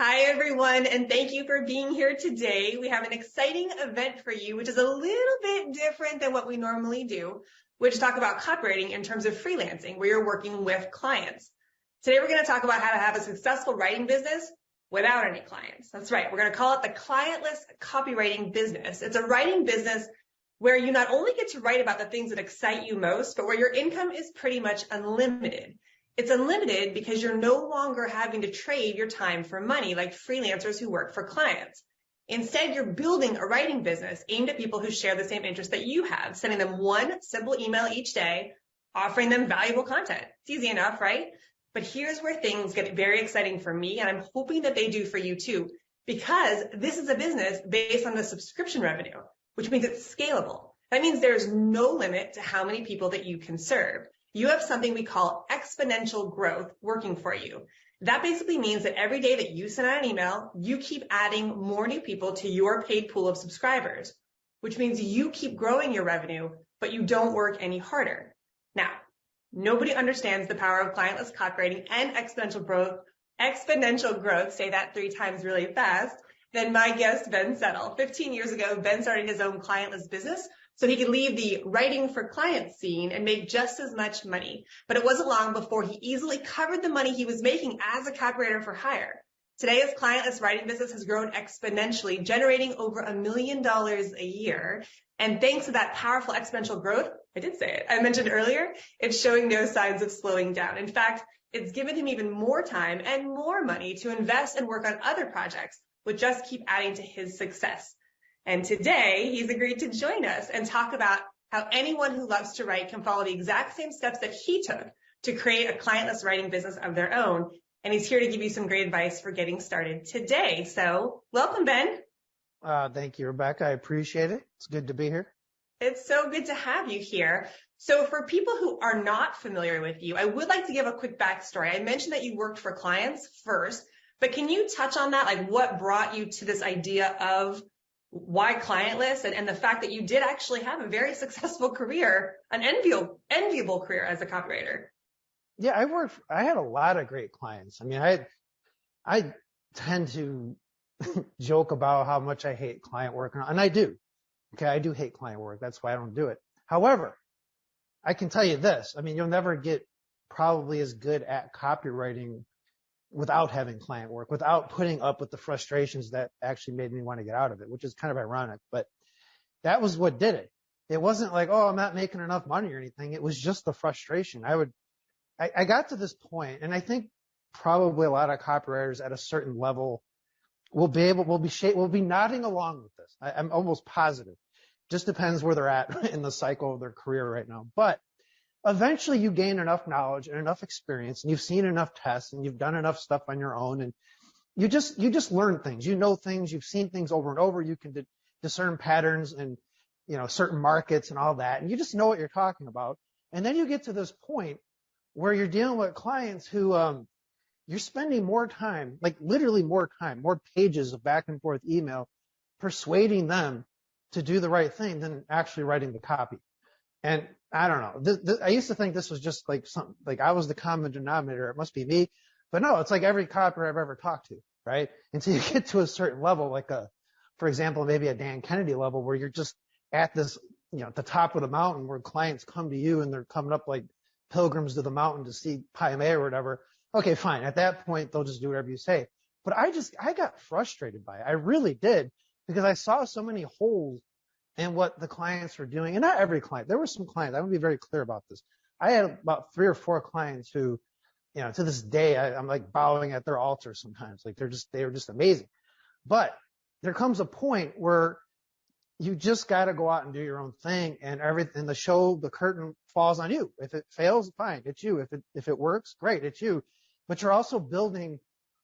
Hi, everyone, and thank you for being here today. We have an exciting event for you, which is a little bit different than what we normally do, which talk about copywriting in terms of freelancing, where you're working with clients. Today, we're going to talk about how to have a successful writing business without any clients. That's right. We're going to call it the clientless copywriting business. It's a writing business where you not only get to write about the things that excite you most, but where your income is pretty much unlimited. It's unlimited because you're no longer having to trade your time for money like freelancers who work for clients. Instead, you're building a writing business aimed at people who share the same interests that you have, sending them one simple email each day, offering them valuable content. It's easy enough, right? But here's where things get very exciting for me, and I'm hoping that they do for you too, because this is a business based on the subscription revenue, which means it's scalable. That means there's no limit to how many people that you can serve. You have something we call exponential growth working for you. That basically means that every day that you send out an email, you keep adding more new people to your paid pool of subscribers, which means you keep growing your revenue, but you don't work any harder. Now, nobody understands the power of clientless copywriting and exponential growth, say that 3 times really fast, than my guest, Ben Settle. 15 years ago, Ben started his own clientless business so he could leave the writing for clients scene and make just as much money. But it wasn't long before he easily covered the money he was making as a copywriter for hire. Today, his clientless writing business has grown exponentially, generating over $1 million a year. And thanks to that powerful exponential growth, I did say it, I mentioned earlier, it's showing no signs of slowing down. In fact, it's given him even more time and more money to invest and work on other projects, which just keep adding to his success. And today, he's agreed to join us and talk about how anyone who loves to write can follow the exact same steps that he took to create a clientless writing business of their own. And he's here to give you some great advice for getting started today. So welcome, Ben. Thank you, Rebecca. I appreciate it. It's good to be here. It's so good to have you here. So for people who are not familiar with you, I would like to give a quick backstory. I mentioned that you worked for clients first, but can you touch on that? Like what brought you to this idea of why clientless and the fact that you did actually have a very successful career, an enviable career as a copywriter? Yeah, I had a lot of great clients. I mean, I tend to joke about how much I hate client work, and I do. Okay, I do hate client work. That's why I don't do it. However, I can tell you this. I mean, you'll never get probably as good at copywriting without having client work, without putting up with the frustrations that actually made me want to get out of it, which is kind of ironic, but that was what did it. It wasn't like, oh, I'm not making enough money or anything. It was just the frustration. I got to this point, and I think probably a lot of copywriters at a certain level will be nodding along with this. I'm almost positive. Just depends where they're at in the cycle of their career right now. But eventually you gain enough knowledge and enough experience, and you've seen enough tests, and you've done enough stuff on your own, and you just learn things. You know things. You've seen things over and over. You can discern patterns and certain markets and all that, and you just know what you're talking about. And then you get to this point where you're dealing with clients who you're spending more time, like literally more time, more pages of back and forth email, persuading them to do the right thing than actually writing the copy. And I don't know. I used to think this was just like something, like I was the common denominator. It must be me. But no, it's like every copywriter I've ever talked to, right? Until you get to a certain level, like for example, maybe a Dan Kennedy level, where you're just at this, at the top of the mountain where clients come to you and they're coming up like pilgrims to the mountain to see Pai Mei or whatever. Okay, fine. At that point, they'll just do whatever you say. But I got frustrated by it. I really did, because I saw so many holes in what the clients were doing. And not every client. There were some clients, I want to be very clear about this. I had about 3 or 4 clients who, to this day, I'm like bowing at their altar sometimes. Like they were just amazing. But there comes a point where you just got to go out and do your own thing, and everything, the curtain falls on you. If it fails, fine, it's you. If it works, great, it's you. But you're also building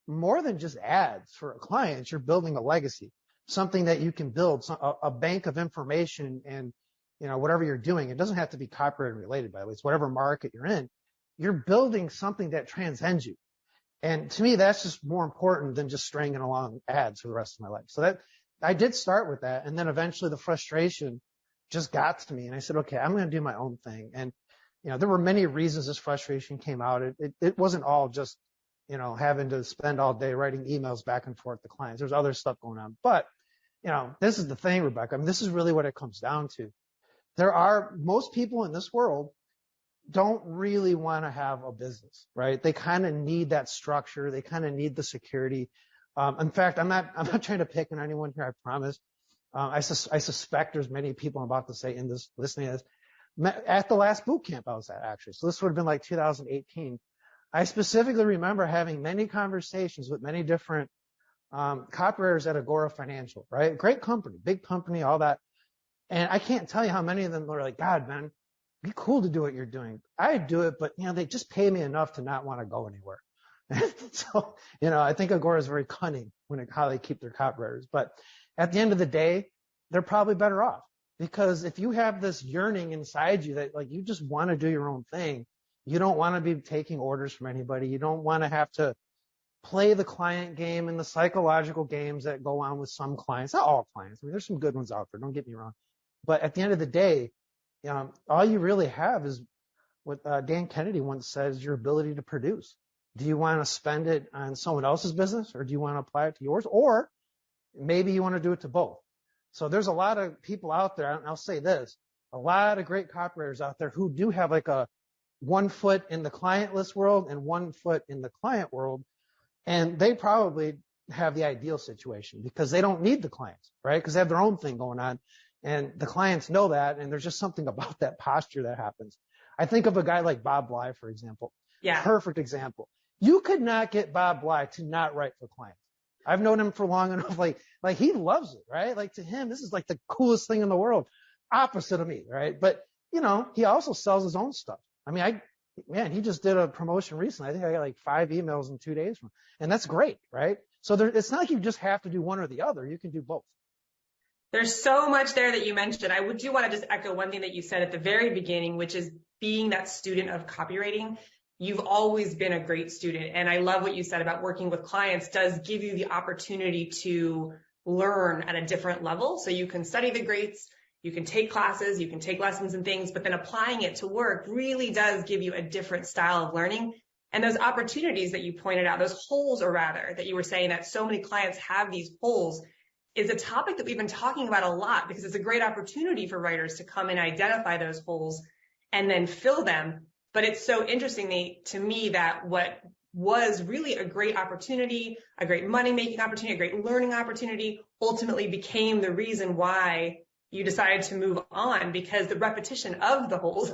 more than just ads for a client. You're building a legacy, something that you can build, a bank of information, and whatever you're doing. It doesn't have to be copyright related, by the way. It's whatever market you're in. You're building something that transcends you. And to me, that's just more important than just stringing along ads for the rest of my life. So that I did start with that, and then eventually the frustration just got to me, and I said, okay, I'm going to do my own thing. And there were many reasons this frustration came out. It wasn't all just having to spend all day writing emails back and forth to clients. There's other stuff going on. But, this is the thing, Rebecca. I mean, this is really what it comes down to. Most people in this world don't really want to have a business, right? They kind of need that structure. They kind of need the security. In fact, I'm not trying to pick on anyone here, I promise. I suspect there's many people I'm about to say in this listening to this. At the last boot camp I was at, actually. So this would have been like 2018. I specifically remember having many conversations with many different copywriters at Agora Financial, right? Great company, big company, all that. And I can't tell you how many of them were like, God, man, be cool to do what you're doing. I'd do it, but they just pay me enough to not want to go anywhere. So, I think Agora is very cunning how they keep their copywriters. But at the end of the day, they're probably better off, because if you have this yearning inside you that like you just want to do your own thing, you don't want to be taking orders from anybody. You don't want to have to play the client game and the psychological games that go on with some clients. Not all clients. I mean, there's some good ones out there. Don't get me wrong. But at the end of the day, all you really have is what Dan Kennedy once said, is your ability to produce. Do you want to spend it on someone else's business, or do you want to apply it to yours? Or maybe you want to do it to both. So there's a lot of people out there, and I'll say this, a lot of great copywriters out there who do have like a 1 foot in the clientless world and 1 foot in the client world. And they probably have the ideal situation because they don't need the clients, right? Because they have their own thing going on. And the clients know that, and there's just something about that posture that happens. I think of a guy like Bob Bly, for example. Yeah. Perfect example. You could not get Bob Bly to not write for clients. I've known him for long enough. Like he loves it, right? Like to him, this is like the coolest thing in the world. Opposite of me, right? But, he also sells his own stuff. I mean, he just did a promotion recently. I think I got like 5 emails in 2 days from him. And that's great, right? So it's not like you just have to do one or the other. You can do both. There's so much there that you mentioned. I do want to just echo one thing that you said at the very beginning, which is being that student of copywriting. You've always been a great student. And I love what you said about working with clients does give you the opportunity to learn at a different level. So you can study the greats, you can take classes, you can take lessons and things, but then applying it to work really does give you a different style of learning. And those opportunities that you pointed out, those holes, or rather, that you were saying that so many clients have these holes, is a topic that we've been talking about a lot, because it's a great opportunity for writers to come and identify those holes and then fill them. But it's so interesting to me that what was really a great opportunity, a great money-making opportunity, a great learning opportunity, ultimately became the reason why you decided to move on, because the repetition of the holes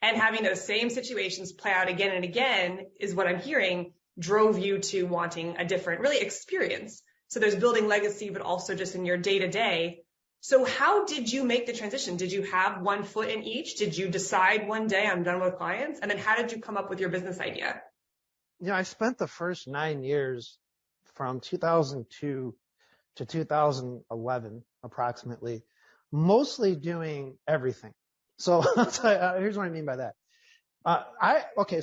and having those same situations play out again and again is what I'm hearing drove you to wanting a different, really, experience. So there's building legacy, but also just in your day-to-day. So how did you make the transition? Did you have 1 foot in each? Did you decide one day I'm done with clients? And then how did you come up with your business idea? I spent the first 9 years from 2002 to 2011, approximately, mostly doing everything. So here's what I mean by that.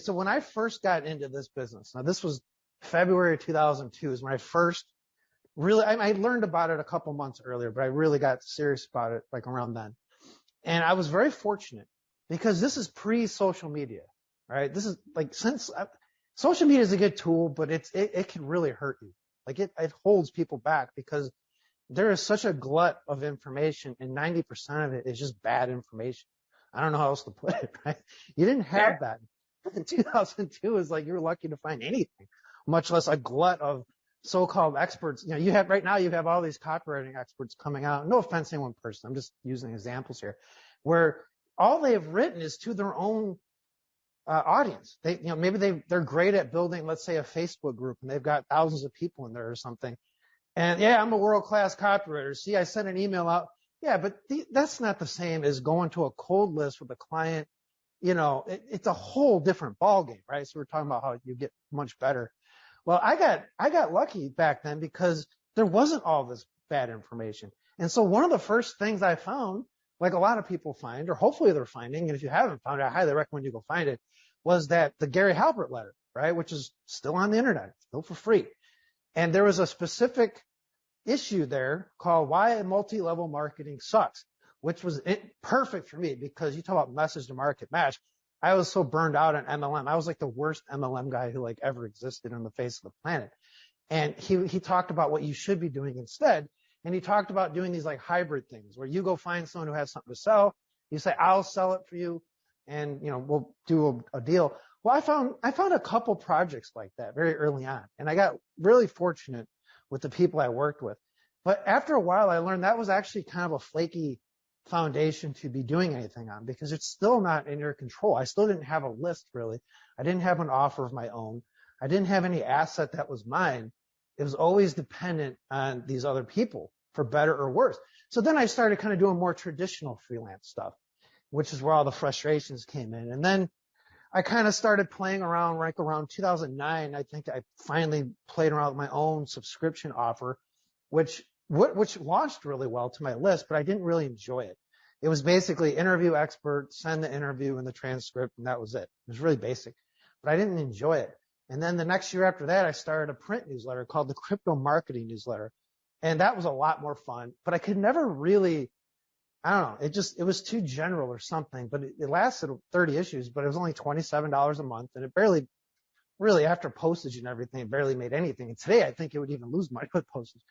So when I first got into this business, now this was February 2002 is when I first really, I learned about it a couple months earlier, but I really got serious about it like around then. And I was very fortunate because this is pre-social media, right? This is like social media is a good tool, but it can really hurt you. Like it holds people back because there is such a glut of information, and 90% of it is just bad information. I don't know how else to put it, right? You didn't have that. In 2002, is like you were lucky to find anything, much less a glut of so-called experts. You have right now, you have all these copywriting experts coming out. No offense to any one person. I'm just using examples here, where all they have written is to their own audience. Maybe they're great at building, let's say, a Facebook group, and they've got thousands of people in there or something. And yeah, I'm a world-class copywriter. See, I sent an email out. Yeah, but that's not the same as going to a cold list with a client. It's a whole different ballgame, right? So we're talking about how you get much better. Well, I got lucky back then because there wasn't all this bad information. And so one of the first things I found, like a lot of people find, or hopefully they're finding, and if you haven't found it, I highly recommend you go find it, was that the Gary Halbert letter, right? Which is still on the internet, still for free. And there was a specific issue there called Why Multi-Level Marketing Sucks, which was perfect for me because you talk about message to market match. I was so burned out on MLM. I was like the worst MLM guy who like ever existed on the face of the planet. And he talked about what you should be doing instead. And he talked about doing these like hybrid things where you go find someone who has something to sell. You say, I'll sell it for you. And, you know, we'll do a deal. Well, I found a couple projects like that very early on. And I got really fortunate with the people I worked with. But after a while, I learned that was actually kind of a flaky foundation to be doing anything on because it's still not in your control. I still didn't have a list really. I didn't have an offer of my own. I didn't have any asset that was mine. It was always dependent on these other people for better or worse. So then I started kind of doing more traditional freelance stuff, which is where all the frustrations came in. And then I kind of started playing around like around 2009. I think I finally played around with my own subscription offer, which launched really well to my list, but I didn't really enjoy it. It was basically interview expert, send the interview and the transcript, and that was it. It was really basic, but I didn't enjoy it. And then the next year after that, I started a print newsletter called the Crypto Marketing Newsletter. And that was a lot more fun, but I could never really, I don't know, it was too general or something, but it lasted 30 issues, but it was only $27 a month. And it barely, really after postage and everything, it barely made anything. And today I think it would even lose money with postage.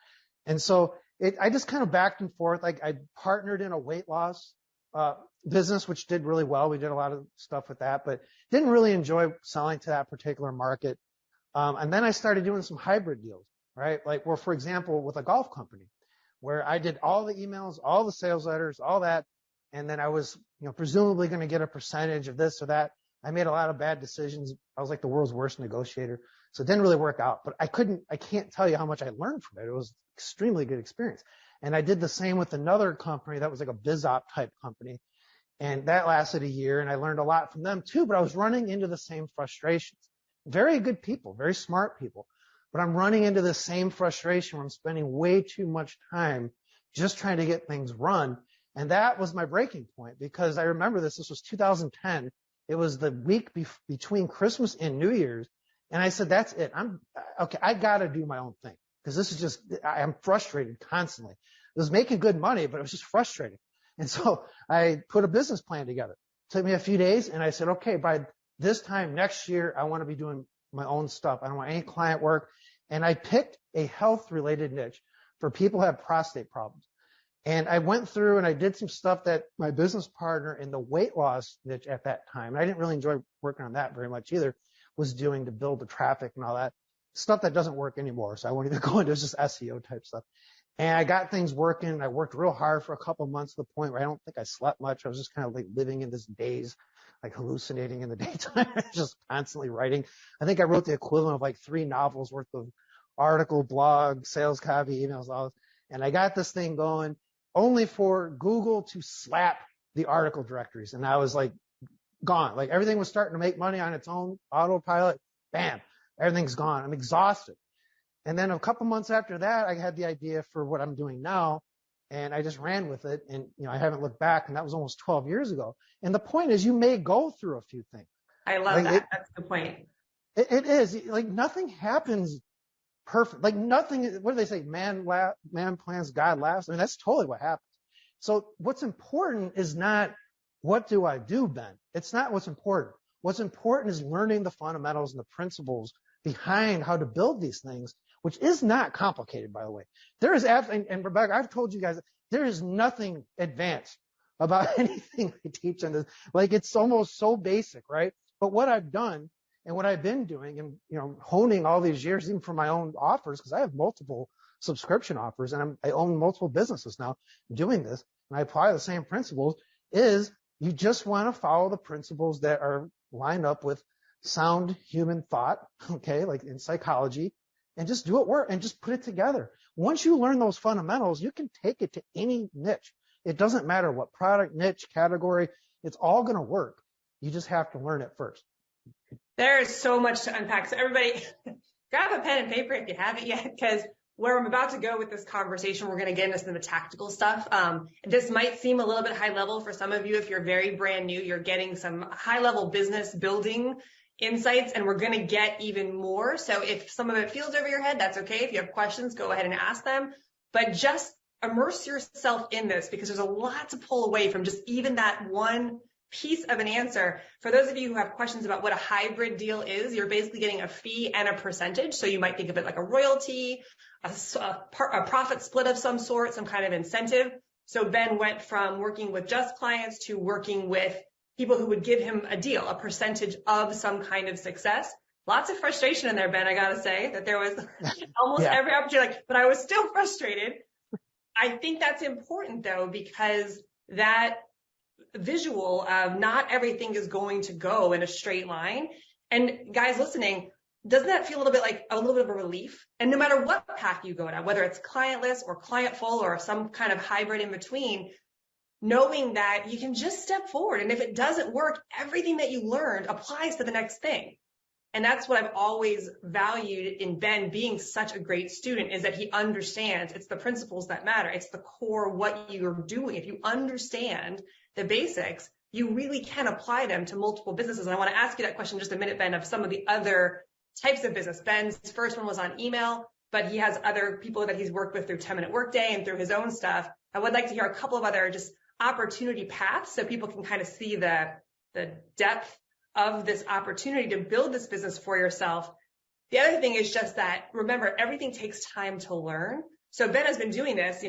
And so I just kind of backed and forth. Like I partnered in a weight loss business, which did really well. We did a lot of stuff with that, but didn't really enjoy selling to that particular market. And then I started doing some hybrid deals, right? Like, well, for example, with a golf company where I did all the emails, all the sales letters, all that. And then I was, you know, presumably going to get a percentage of this or that. I made a lot of bad decisions. I was like the world's worst negotiator. So it didn't really work out, but I can't tell you how much I learned from it. It was extremely good experience. And I did the same with another company that was like a BizOp type company. And that lasted a year and I learned a lot from them too, but I was running into the same frustrations. Very good people, very smart people, but I'm running into the same frustration where I'm spending way too much time just trying to get things run. And that was my breaking point because I remember this was 2010. It was the week between Christmas and New Year's. And I said, that's it. I got to do my own thing because this is just, I'm frustrated constantly. It was making good money, but it was just frustrating. And so I put a business plan together. It took me a few days and I said, okay, by this time next year, I want to be doing my own stuff. I don't want any client work. And I picked a health related niche for people who have prostate problems. And I went through and I did some stuff that my business partner in the weight loss niche at that time, and I didn't really enjoy working on that very much either, was doing to build the traffic and all that stuff that doesn't work anymore. So I won't even go into it. It's just SEO type stuff. And I got things working. I worked real hard for a couple of months to the point where I don't think I slept much. I was just kind of like living in this daze, like hallucinating in the daytime, just constantly writing. I think I wrote the equivalent of like 3 novels worth of article, blog, sales copy, emails, all this. And I got this thing going only for Google to slap the article directories. And I was like gone. Like everything was starting to make money on its own autopilot. Bam, everything's gone. I'm exhausted. And then a couple months after that, I had the idea for what I'm doing now. And I just ran with it. And, you know, I haven't looked back. And that was almost 12 years ago. And the point is you may go through a few things. I love that. That's the point. It is. Like nothing happens perfect. Like nothing, what do they say? Man plans, God laughs. I mean, that's totally what happens. So what's important is not what do I do, Ben? It's not what's important. What's important is learning the fundamentals and the principles behind how to build these things, which is not complicated, by the way. There is, and Rebecca, I've told you guys, there is nothing advanced about anything I teach on this. Like it's almost so basic, right? But what I've done and what I've been doing and, you know, honing all these years, even for my own offers, because I have multiple subscription offers and I own multiple businesses now doing this, and I apply the same principles, is you just want to follow the principles that are lined up with sound human thought, okay, like in psychology, and just do it work and just put it together. Once you learn those fundamentals, you can take it to any niche. It doesn't matter what product, niche, category, it's all going to work. You just have to learn it first. There is so much to unpack. So everybody grab a pen and paper if you haven't yet, because where I'm about to go with this conversation, we're going to get into some of the tactical stuff. This might seem a little bit high level for some of you. If you're very brand new, you're getting some high level business building insights, and we're going to get even more. So if some of it feels over your head, that's okay. If you have questions, go ahead and ask them, but just immerse yourself in this because there's a lot to pull away from just even that one piece of an answer. For those of you who have questions about what a hybrid deal is, you're basically getting a fee and a percentage. So you might think of it like a royalty, a profit split of some sort, some kind of incentive. So Ben went from working with just clients to working with people who would give him a deal, a percentage of some kind of success. Lots of frustration in there, Ben, I gotta say, that there was almost every opportunity, but I was still frustrated. I think that's important though, because that visual of not everything is going to go in a straight line. And guys listening, doesn't that feel a little bit like a little bit of a relief? And no matter what path you go down, whether it's clientless or clientful or some kind of hybrid in between, knowing that you can just step forward. And if it doesn't work, everything that you learned applies to the next thing. And that's what I've always valued in Ben being such a great student, is that he understands it's the principles that matter. It's the core, what you're doing. If you understand the basics, you really can apply them to multiple businesses. And I want to ask you that question in just a minute, Ben, of some of the other types of business. Ben's first one was on email, but he has other people that he's worked with through 10-Minute Workday and through his own stuff. I would like to hear a couple of other just opportunity paths so people can kind of see the depth of this opportunity to build this business for yourself. The other thing is just that, remember, everything takes time to learn. So Ben has been doing this,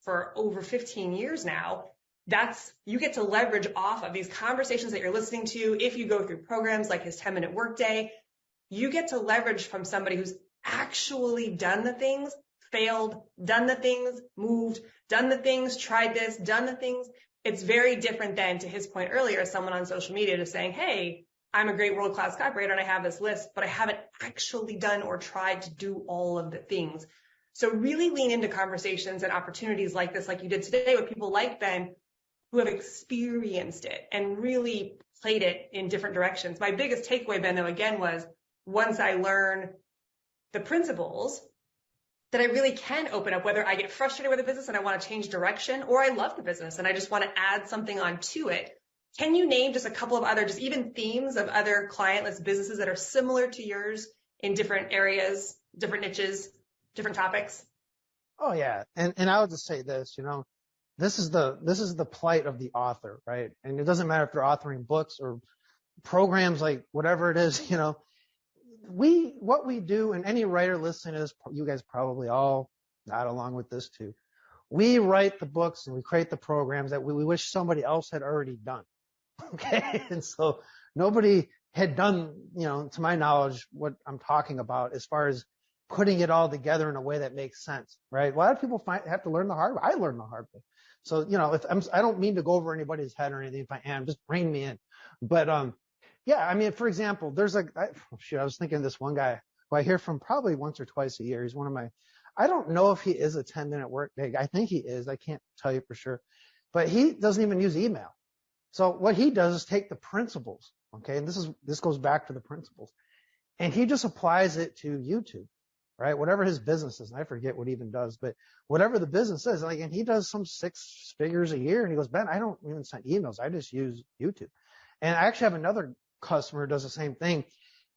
for over 15 years now. You get to leverage off of these conversations that you're listening to. If you go through programs like his 10-Minute Workday, you get to leverage from somebody who's actually done the things, failed, done the things, moved, done the things, tried this, done the things. It's very different than, to his point earlier, someone on social media just saying, hey, I'm a great world-class copywriter and I have this list, but I haven't actually done or tried to do all of the things. So really lean into conversations and opportunities like this, like you did today with people like Ben, who have experienced it and really played it in different directions. My biggest takeaway, Ben, though, again, was once I learn the principles, that I really can open up, whether I get frustrated with a business and I want to change direction, or I love the business and I just want to add something onto it. Can you name just a couple of other, just even themes of other clientless businesses that are similar to yours in different areas, different niches, different topics? Oh yeah. And I would just say this, this is the plight of the author, right? And it doesn't matter if they're authoring books or programs, like whatever it is, what we do, and any writer listening to this, you guys probably all nod along with this too. We write the books and we create the programs that we wish somebody else had already done. Okay. And so nobody had done, to my knowledge, what I'm talking about as far as putting it all together in a way that makes sense, right? A lot of people have to learn the hard way. I learned the hard way. So, I don't mean to go over anybody's head or anything. If I am, just rein me in. But, yeah, I mean, for example, there's I was thinking of this one guy who I hear from probably once or twice a year. He's one of I don't know if he is a 10-minute workday guy. I think he is. I can't tell you for sure, but he doesn't even use email. So what he does is take the principles. Okay. And this goes back to the principles, and he just applies it to YouTube, right? Whatever his business is. And I forget what he even does, but whatever the business is, and he does some 6 figures a year, and he goes, Ben, I don't even send emails. I just use YouTube. And I actually have another customer does the same thing.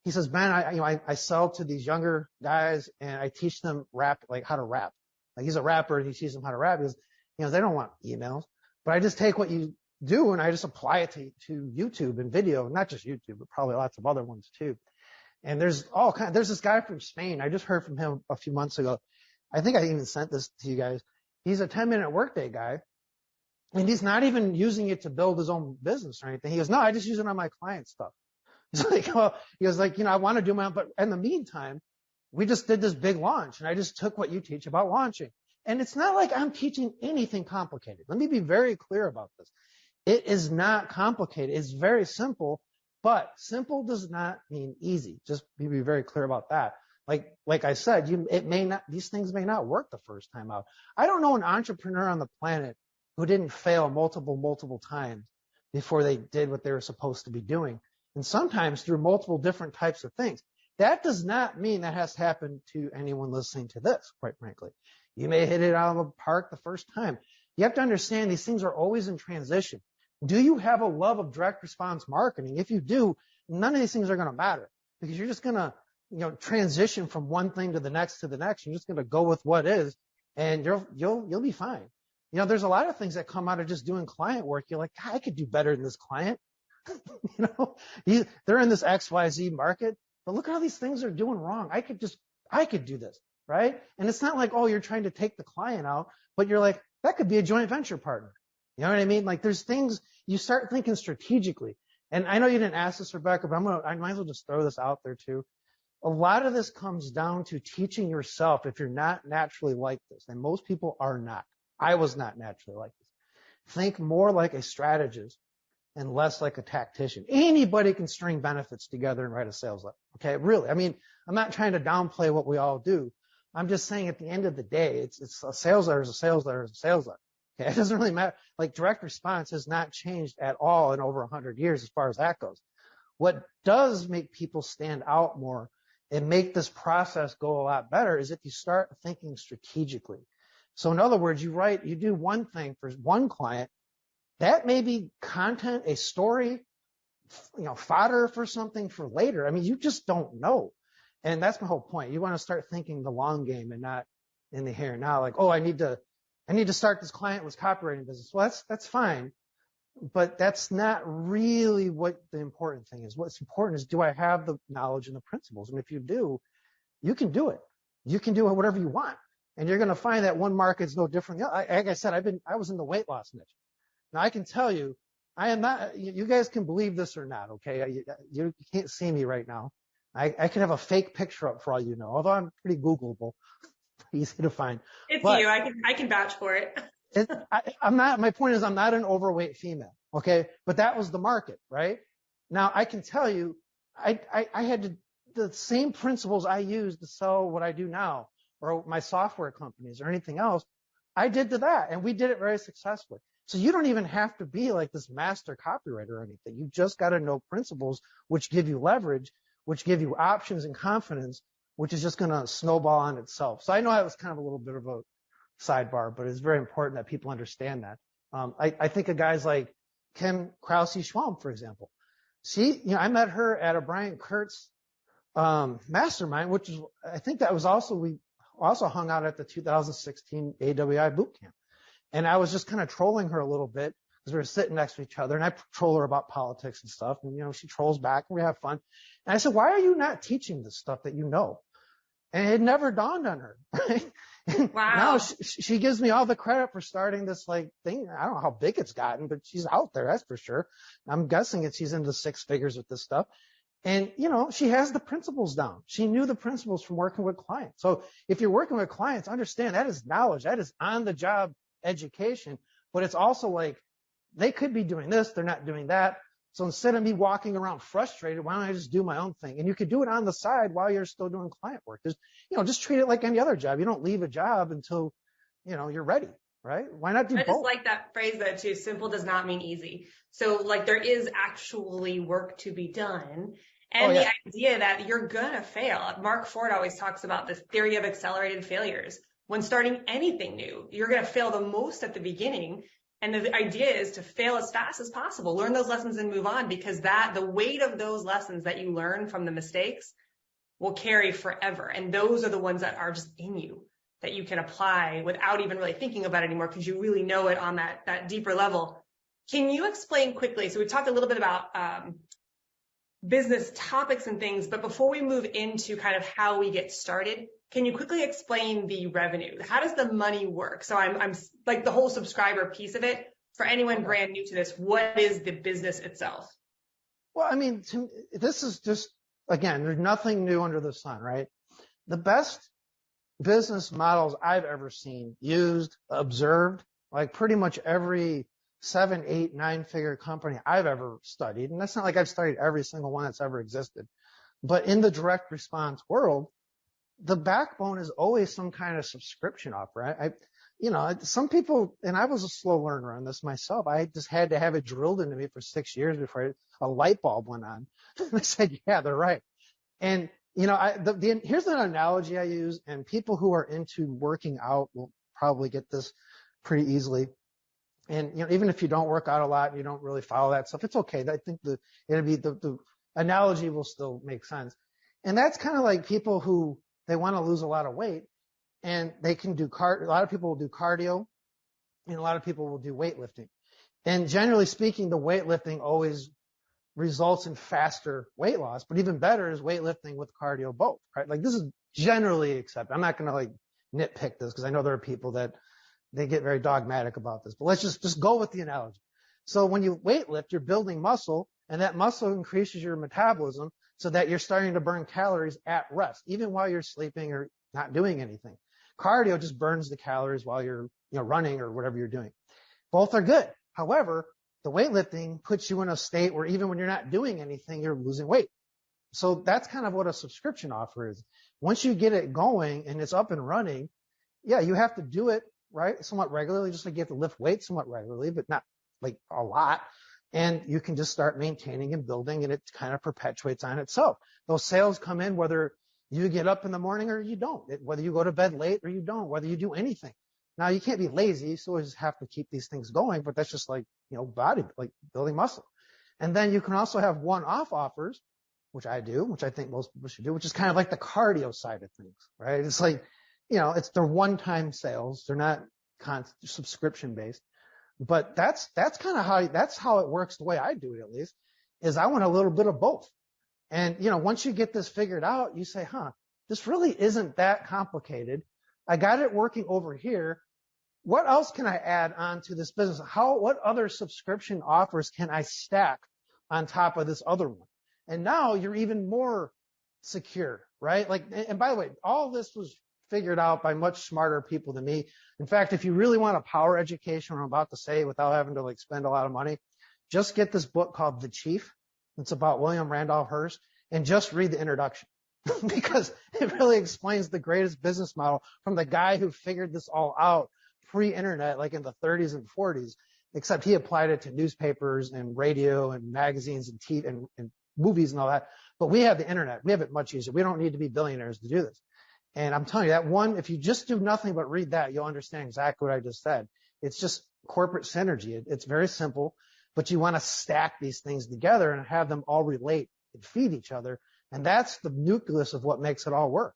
He says, Ben, I sell to these younger guys and I teach them how to rap. Like, he's a rapper and he teaches them how to rap because, they don't want emails, but I just take what you do and I just apply it to YouTube and video, not just YouTube, but probably lots of other ones too. And there's this guy from Spain. I just heard from him a few months ago. I think I even sent this to you guys. He's a 10-minute workday guy. And he's not even using it to build his own business or anything. He goes, no, I just use it on my client stuff. He's like, I want to do my own, but in the meantime, we just did this big launch and I just took what you teach about launching. And it's not like I'm teaching anything complicated. Let me be very clear about this. It is not complicated. It's very simple, but simple does not mean easy. Just be very clear about that. Like I said, these things may not work the first time out. I don't know an entrepreneur on the planet who didn't fail multiple times before they did what they were supposed to be doing. And sometimes through multiple different types of things. That does not mean that has to happen to anyone listening to this, quite frankly. You may hit it out of the park the first time. You have to understand these things are always in transition. Do you have a love of direct response marketing? If you do, none of these things are going to matter because you're just going to, transition from one thing to the next. You're just going to go with what is, and you'll be fine. You know, there's a lot of things that come out of just doing client work. You're like, God, I could do better than this client. You know, they're in this XYZ market, but look at all these things they're doing wrong. I could do this, right? And it's not like, oh, you're trying to take the client out, but you're like, that could be a joint venture partner. You know what I mean? Like there's things you start thinking strategically. And I know you didn't ask this, Rebecca, but I might as well just throw this out there too. A lot of this comes down to teaching yourself if you're not naturally like this. And most people are not. I was not naturally like this. Think more like a strategist and less like a tactician. Anybody can string benefits together and write a sales letter. Okay, really. I mean, I'm not trying to downplay what we all do. I'm just saying at the end of the day, it's a sales letter is a sales letter is a sales letter. Okay, it doesn't really matter. Like direct response has not changed at all in over 100 years as far as that goes. What does make people stand out more and make this process go a lot better is if you start thinking strategically. So in other words, you do one thing for one client, that may be content, a story, fodder for something for later. I mean, you just don't know. And that's my whole point. You want to start thinking the long game and not in the here and now. Like, oh, I need to start this clientless copywriting business. Well, that's fine. But that's not really what the important thing is. What's important is, do I have the knowledge and the principles? And if you do, you can do it. You can do it whatever you want. And you're going to find that one market's no different. Like I said, I was in the weight loss niche. Now I can tell you, I am not, you guys can believe this or not, okay? You can't see me right now. I could have a fake picture up for all you know, although I'm pretty Googleable, easy to find. It's but you, I can vouch for it. My point is I'm not an overweight female, okay? But that was the market, right? Now I can tell you, I had the same principles I used to sell what I do now, or my software companies or anything else, I did to that, and we did it very successfully. So you don't even have to be like this master copywriter or anything. You just got to know principles which give you leverage, which give you options and confidence, which is just going to snowball on itself. So I know that was kind of a little bit of a sidebar, but it's very important that people understand that. I think of guys like Kim Krause-Schwalm, for example. I met her at a Brian Kurtz mastermind, which is, I think that was we also hung out at the 2016 AWI bootcamp. And I was just kind of trolling her a little bit because we were sitting next to each other, and I troll her about politics and stuff. And, she trolls back and we have fun. And I said, why are you not teaching this stuff that you know? And it never dawned on her, right? Wow. Now she gives me all the credit for starting this thing. I don't know how big it's gotten, but she's out there, that's for sure. I'm guessing she's into six figures with this stuff. And, she has the principles down. She knew the principles from working with clients. So if you're working with clients, understand that is knowledge. That is on the job education, but it's also they could be doing this, they're not doing that. So instead of me walking around frustrated, why don't I just do my own thing? And you could do it on the side while you're still doing client work. Just treat it like any other job. You don't leave a job until, you're ready, right? Why not do both? I just like that phrase though too. Simple does not mean easy. So there is actually work to be done. And the idea that you're going to fail. Mark Ford always talks about this theory of accelerated failures. When starting anything new, you're going to fail the most at the beginning. And the idea is to fail as fast as possible, learn those lessons and move on, because the weight of those lessons that you learn from the mistakes will carry forever. And those are the ones that are just in you that you can apply without even really thinking about it anymore, because you really know it on that deeper level. Can you explain quickly? So we talked a little bit about business topics and things, but before we move into kind of how we get started, can you quickly explain the revenue? How does the money work? So I'm like the whole subscriber piece of it. For anyone brand new to this, what is the business itself? Well, I mean, this is just, again, there's nothing new under the sun, right? The best business models I've ever seen, used, observed, pretty much every 7, 8, 9-figure company I've ever studied. And that's not like I've studied every single one that's ever existed. But in the direct response world, the backbone is always some kind of subscription offer. Some people, and I was a slow learner on this myself. I just had to have it drilled into me for 6 years before a light bulb went on. I said, yeah, they're right. And, here's an analogy I use, and people who are into working out will probably get this pretty easily. And, even if you don't work out a lot and you don't really follow that stuff, it's okay. I think the analogy will still make sense. And that's kind of like people who, they want to lose a lot of weight, and they can do a lot of people will do cardio, and a lot of people will do weightlifting. And generally speaking, the weightlifting always results in faster weight loss, but even better is weightlifting with cardio both, right? Like this is generally accepted. I'm not going to like nitpick this because I know there are people that they get very dogmatic about this, but let's just go with the analogy. So when you weightlift, you're building muscle, and that muscle increases your metabolism so that you're starting to burn calories at rest, even while you're sleeping or not doing anything. Cardio just burns the calories while you're, running or whatever you're doing. Both are good. However, the weightlifting puts you in a state where even when you're not doing anything, you're losing weight. So that's kind of what a subscription offer is. Once you get it going and it's up and running, yeah, you have to do it, right, somewhat regularly, just like you have to lift weights somewhat regularly, but not like a lot. And you can just start maintaining and building, and it kind of perpetuates on itself. Those sales come in whether you get up in the morning or you don't, whether you go to bed late or you don't, whether you do anything. Now, you can't be lazy, so you just have to keep these things going, but that's just like, body, like building muscle. And then you can also have one-off offers, which I do, which I think most people should do, which is kind of like the cardio side of things, right? It's like, they're one-time sales. They're not subscription-based. But that's kind of how it works the way I do it, at least, is I want a little bit of both. And, once you get this figured out, you say, this really isn't that complicated. I got it working over here. What else can I add on to this business? What other subscription offers can I stack on top of this other one? And now you're even more secure, right? Like, and by the way, all this was figured out by much smarter people than me. In fact, if you really want a power education, what I'm about to say, without having to like spend a lot of money, just get this book called The Chief. It's about William Randolph Hearst, and just read the introduction because it really explains the greatest business model from the guy who figured this all out pre-internet, like in the 30s and 40s, except he applied it to newspapers and radio and magazines and TV and movies and all that. But we have the internet. We have it much easier. We don't need to be billionaires to do this. And I'm telling you that one, if you just do nothing but read that, you'll understand exactly what I just said. It's just corporate synergy. It's very simple, but you want to stack these things together and have them all relate and feed each other. And that's the nucleus of what makes it all work.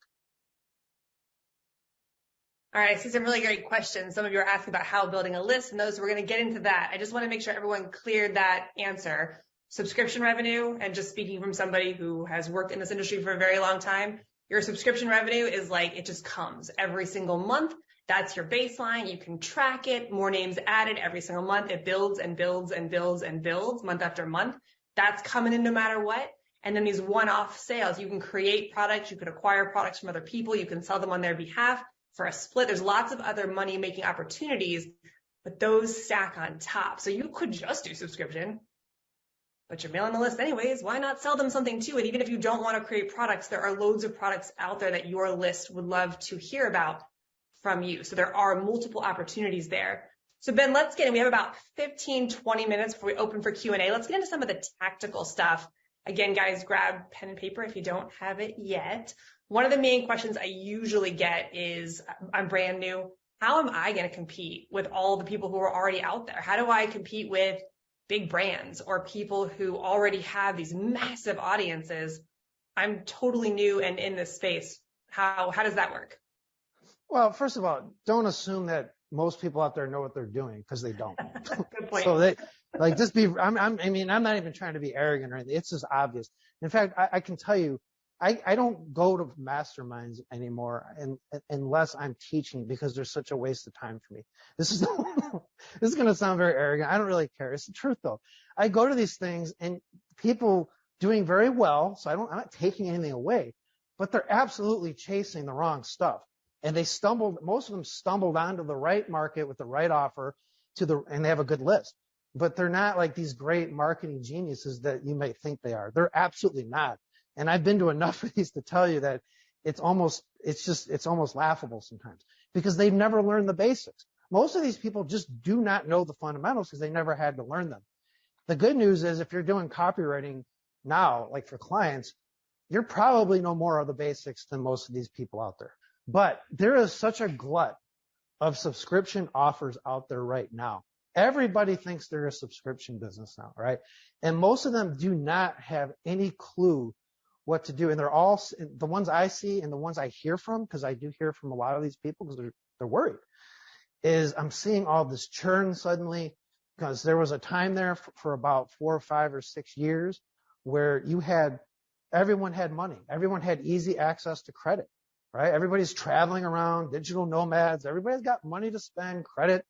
All right, I see some really great questions. Some of you are asking about how building a list, and we're going to get into that. I just want to make sure everyone cleared that answer. Subscription revenue, and just speaking from somebody who has worked in this industry for a very long time, your subscription revenue is like, it just comes every single month. That's your baseline. You can track it, more names added every single month. It builds and builds and builds and builds month after month. That's coming in no matter what. And then these one-off sales, you can create products, you can acquire products from other people, you can sell them on their behalf for a split. There's lots of other money-making opportunities, but those stack on top. So you could just do subscription, but you're mailing the list anyways. Why not sell them something too? And even if you don't want to create products, there are loads of products out there that your list would love to hear about from you. So there are multiple opportunities there. So Ben, let's get in. We have about 15, 20 minutes before we open for Q&A. Let's get into some of the tactical stuff. Again, guys, grab pen and paper if you don't have it yet. One of the main questions I usually get is, I'm brand new. How am I going to compete with all the people who are already out there? How do I compete with big brands or people who already have these massive audiences? I'm totally new and in this space. How does that work? Well, first of all, don't assume that most people out there know what they're doing, because they don't. Good point. So they like just be. I'm not even trying to be arrogant or anything. It's just obvious. In fact, I can tell you, I don't go to masterminds anymore unless I'm teaching, because there's such a waste of time for me. This is going to sound very arrogant. I don't really care. It's the truth though. I go to these things and people doing very well. So I'm not taking anything away, but they're absolutely chasing the wrong stuff. And most of them stumbled onto the right market with the right offer and they have a good list, but they're not like these great marketing geniuses that you might think they are. They're absolutely not. And I've been to enough of these to tell you that it's almost laughable sometimes, because they've never learned the basics. Most of these people just do not know the fundamentals because they never had to learn them. The good news is if you're doing copywriting now, like for clients, you're probably know more of the basics than most of these people out there. But there is such a glut of subscription offers out there right now. Everybody thinks they're a subscription business now, right? And most of them do not have any clue what to do. And they're all, the ones I see and the ones I hear from, because I do hear from a lot of these people because they're worried. is I'm seeing all this churn suddenly, because there was a time there for about 4 or 5 or 6 years where everyone had money. Everyone had easy access to credit, right? Everybody's traveling around, digital nomads. Everybody's got money to spend, credit.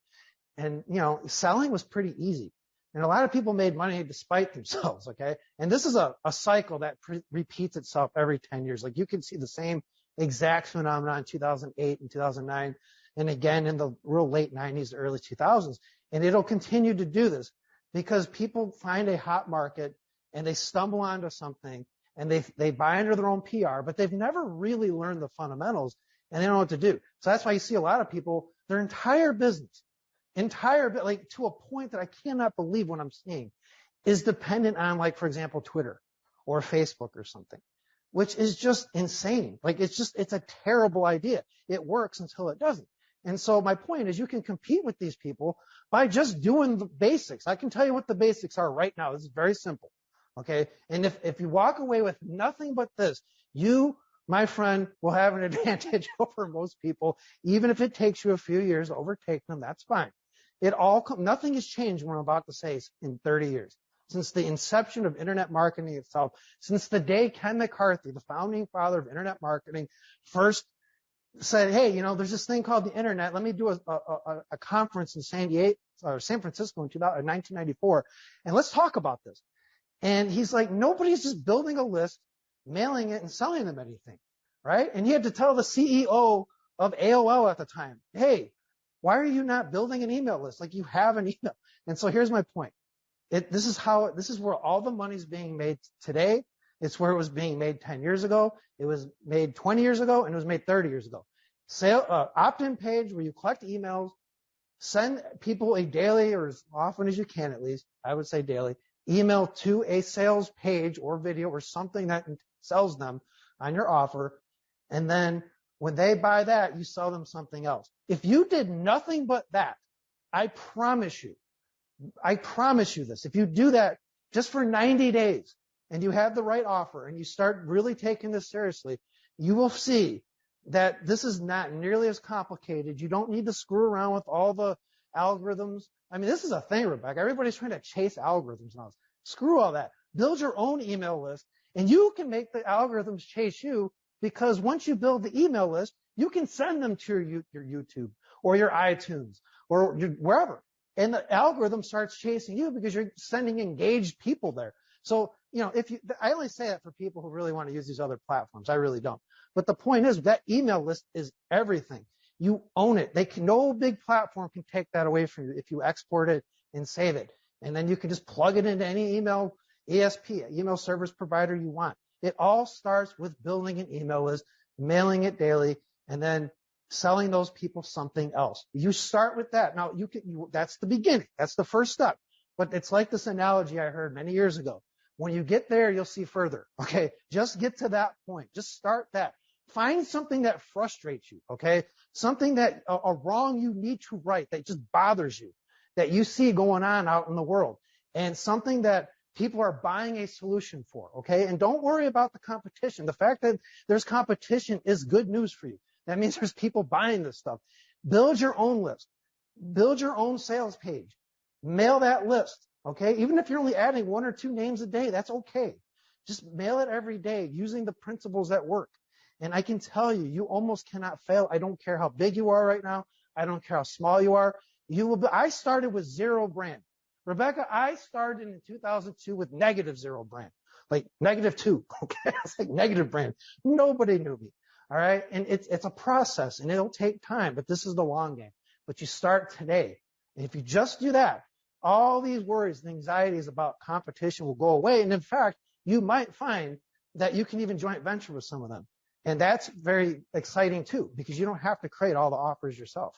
And, selling was pretty easy. And a lot of people made money despite themselves, okay? And this is a cycle that repeats itself every 10 years. Like you can see the same exact phenomenon in 2008 and 2009, and again in the real late 90s, early 2000s. And it'll continue to do this because people find a hot market and they stumble onto something and they buy under their own PR, but they've never really learned the fundamentals and they don't know what to do. So that's why you see a lot of people, their entire business, like to a point that I cannot believe what I'm seeing, is dependent on, like, for example, Twitter or Facebook or something, which is just insane. Like, it's a terrible idea. It works until it doesn't. And so my point is you can compete with these people by just doing the basics. I can tell you what the basics are right now. This is very simple. Okay. And if you walk away with nothing but this, you, my friend, will have an advantage over most people. Even if it takes you a few years to overtake them, that's fine. Nothing has changed what I'm about to say in 30 years. Since the inception of internet marketing itself, since the day Ken McCarthy, the founding father of internet marketing, first said, hey, there's this thing called the internet. Let me do a conference in San Francisco in 1994, and let's talk about this. And he's like, nobody's just building a list, mailing it, and selling them anything, right? And he had to tell the CEO of AOL at the time, hey, why are you not building an email list? Like, you have an email. And so here's my point. This is where all the money's being made today. It's where it was being made 10 years ago. It was made 20 years ago, and it was made 30 years ago. Opt-in page where you collect emails, send people a daily, or as often as you can at least, I would say daily, email to a sales page or video or something that sells them on your offer. And then when they buy that, you sell them something else. If you did nothing but that, I promise you this, if you do that just for 90 days and you have the right offer and you start really taking this seriously, you will see that this is not nearly as complicated. You don't need to screw around with all the algorithms. I mean, this is a thing, Rebecca. Everybody's trying to chase algorithms now. Screw all that. Build your own email list, and you can make the algorithms chase you, because once you build the email list, you can send them to your YouTube or your iTunes or wherever. And the algorithm starts chasing you because you're sending engaged people there. So, I only say that for people who really want to use these other platforms. I really don't. But the point is that email list is everything. You own it. No big platform can take that away from you if you export it and save it. And then you can just plug it into any email ESP, email service provider you want. It all starts with building an email list, mailing it daily, and then selling those people something else. You start with that. Now, that's the beginning. That's the first step. But it's like this analogy I heard many years ago. When you get there, you'll see further. Okay? Just get to that point. Just start that. Find something that frustrates you. Okay? Something that, a wrong you need to right that just bothers you, that you see going on out in the world, and something that people are buying a solution for. Okay? And don't worry about the competition. The fact that there's competition is good news for you. That means there's people buying this stuff. Build your own list. Build your own sales page. Mail that list. Okay? Even if you're only adding 1 or 2 names a day, that's okay. Just mail it every day using the principles that work. And I can tell you, you almost cannot fail. I don't care how big you are right now. I don't care how small you are. I started with 0 brand. Rebecca, I started in 2002 with -0 brand. Like -2. Okay? It's like negative brand. Nobody knew me. All right? And it's a process, and it'll take time, but this is the long game. But you start today. And if you just do that, all these worries and anxieties about competition will go away. And in fact, you might find that you can even joint venture with some of them. And that's very exciting too, because you don't have to create all the offers yourself.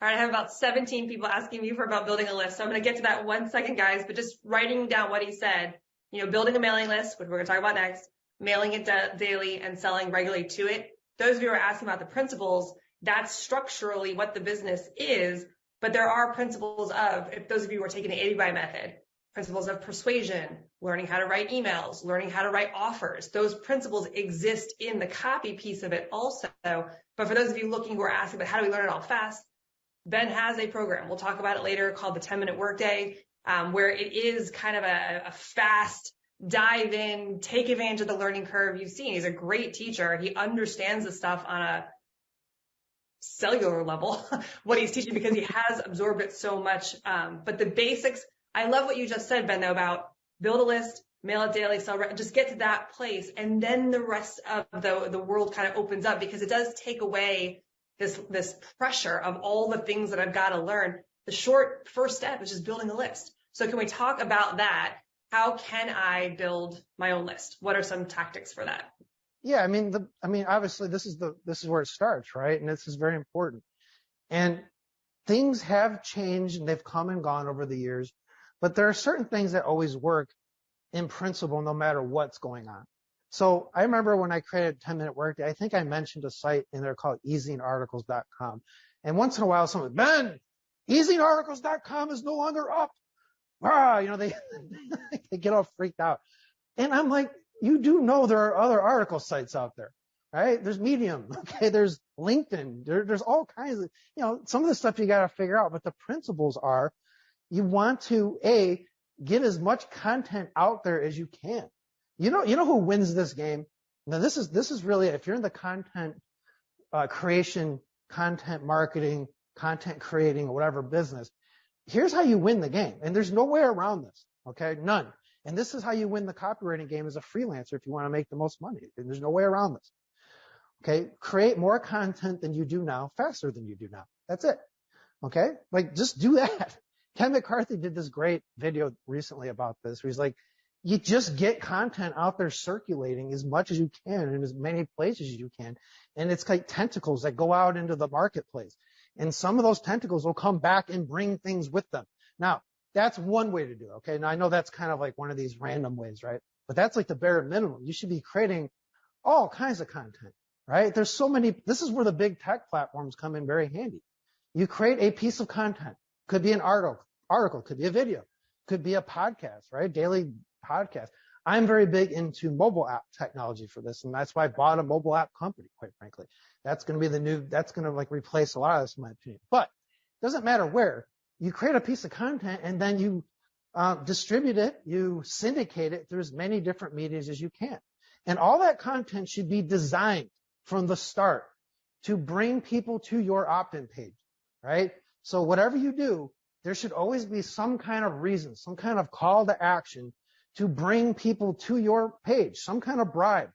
All right, I have about 17 people asking me about building a list. So I'm going to get to that 1 second, guys, but just writing down what he said, building a mailing list, which we're going to talk about next, mailing it daily and selling regularly to it. Those of you who are asking about the principles, that's structurally what the business is. But there are principles of, if those of you who are taking the 80-by method, principles of persuasion, learning how to write emails, learning how to write offers. Those principles exist in the copy piece of it also. But for those of you looking who are asking, but how do we learn it all fast? Ben has a program, we'll talk about it later, called the 10-minute workday, where it is kind of a fast dive in, take advantage of the learning curve. You've seen he's a great teacher. He understands the stuff on a cellular level, what he's teaching, because he has absorbed it so much. But the basics, I love what you just said, Ben, though, about build a list, mail it daily, just get to that place. And then the rest of the world kind of opens up, because it does take away this pressure of all the things that I've got to learn. The short first step is just building a list. So can we talk about that? How can I build my own list? What are some tactics for that? Yeah, obviously this is where it starts, right? And this is very important. And things have changed and they've come and gone over the years, but there are certain things that always work in principle, no matter what's going on. So I remember when I created 10-minute workday, I think I mentioned a site in there called easingarticles.com. And once in a while, someone, Ben, easingarticles.com is no longer up. They get all freaked out. And I'm like, you do know there are other article sites out there, right? There's Medium, okay? There's LinkedIn. There's all kinds of, some of the stuff you got to figure out. But the principles are, you want to, get as much content out there as you can. You know who wins this game? Now, this is really, if you're in the content creation, content marketing, content creating, or whatever business, here's how you win the game. And there's no way around this, okay? None. And this is how you win the copywriting game as a freelancer if you want to make the most money. And there's no way around this. Okay? Create more content than you do now, faster than you do now. That's it. Okay? Like, just do that. Ken McCarthy did this great video recently about this, where he's like, you just get content out there circulating as much as you can in as many places as you can. And it's like tentacles that go out into the marketplace. And some of those tentacles will come back and bring things with them. Now, that's one way to do it, okay? Now, I know that's kind of like one of these random ways, right? But that's like the bare minimum. You should be creating all kinds of content, right? There's so many. This is where the big tech platforms come in very handy. You create a piece of content. Could be an article, could be a video, could be a podcast, right? Daily podcast. I'm very big into mobile app technology for this, and that's why I bought a mobile app company, quite frankly. That's going to be that's going to like replace a lot of this, in my opinion. But it doesn't matter where. You create a piece of content and then you distribute it, you syndicate it through as many different medias as you can. And all that content should be designed from the start to bring people to your opt-in page, right? So whatever you do, there should always be some kind of reason, some kind of call to action to bring people to your page, some kind of bribe,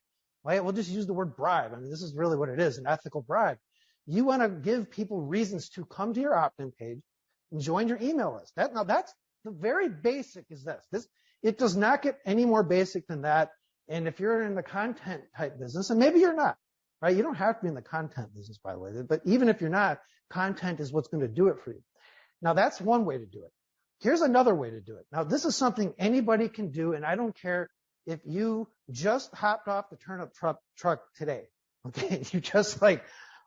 right? We'll just use the word bribe. I mean, this is really what it is, an ethical bribe. You want to give people reasons to come to your opt-in page and join your email list. Now that's the very basic is this. It does not get any more basic than that. And if you're in the content type business, and maybe you're not, right? You don't have to be in the content business, by the way, but even if you're not, content is what's going to do it for you. Now that's one way to do it. Here's another way to do it. Now this is something anybody can do, and I don't care if you just hopped off the turnip truck today. Okay, you just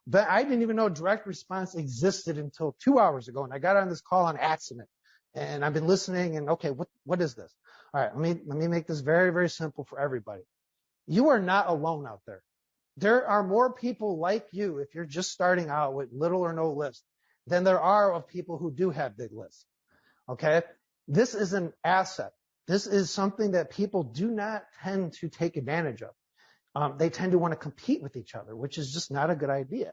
but I didn't even know direct response existed until 2 hours ago, and I got on this call on accident, and I've been listening. And okay, what is this? All right, let me make this very, very simple for everybody. You are not alone out there. There are more people like you if you're just starting out with little or no list than there are of people who do have big lists. Okay, this is an asset. This is something that people do not tend to take advantage of. They tend to want to compete with each other, which is just not a good idea.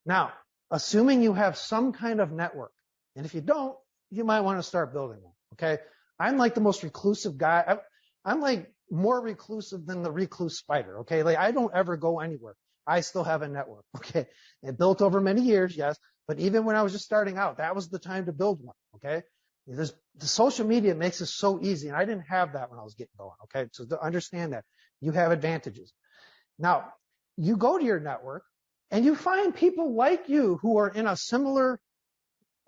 Now, assuming you have some kind of network, and if you don't, you might want to start building one, okay? I'm like the most reclusive guy. I'm like more reclusive than the recluse spider, okay? Like I don't ever go anywhere. I still have a network, okay? It built over many years, yes, but even when I was just starting out, that was the time to build one, okay? The social media makes it so easy, and I didn't have that when I was getting going, okay? So to understand that, you have advantages. Now, you go to your network, and you find people like you who are in a similar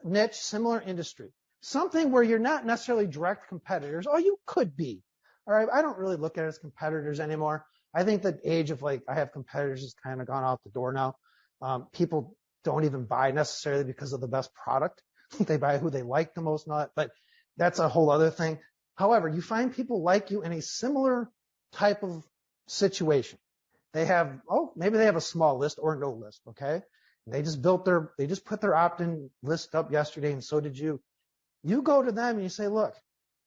niche, similar industry, something where you're not necessarily direct competitors, or you could be, all right? I don't really look at it as competitors anymore. I think the age of I have competitors has kind of gone out the door now. People don't even buy necessarily because of the best product. They buy who they like the most, but that's a whole other thing. However, you find people like you in a similar type of situation. They have, maybe they have a small list or no list, okay? They just put their opt-in list up yesterday, and so did you. You go to them and you say, look,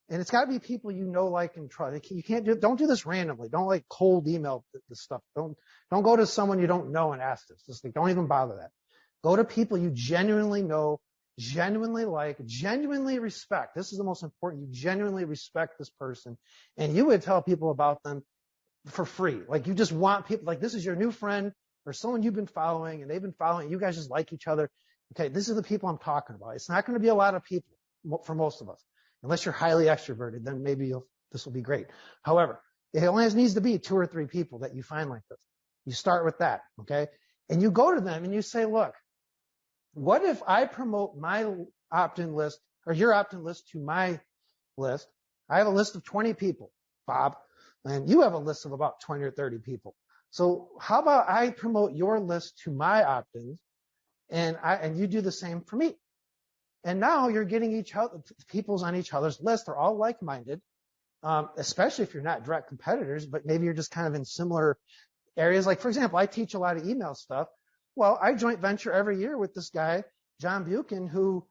and it's got to be people you know, like, and trust. You can't don't do this randomly. Don't like cold email this stuff. Don't go to someone you don't know and ask this. Just like, don't even bother that. Go to people you genuinely know, genuinely like, genuinely respect. This is the most important. You genuinely respect this person, and you would tell people about them for free. Like, you just want people, like, this is your new friend or someone you've been following and they've been following. You guys just like each other. Okay, this is the people I'm talking about. It's not going to be a lot of people for most of us. Unless you're highly extroverted, then maybe this will be great. However, it only needs to be 2 or 3 people that you find like this. You start with that, okay? And you go to them and you say, look, what if I promote my opt-in list or your opt-in list to my list? I have a list of 20 people, Bob, and you have a list of about 20 or 30 people. So how about I promote your list to my opt-ins, and you do the same for me? And now you're getting people's on each other's list. They're all like-minded, especially if you're not direct competitors, but maybe you're just kind of in similar areas. Like, for example, I teach a lot of email stuff. Well, I joint venture every year with this guy, John Buchan, who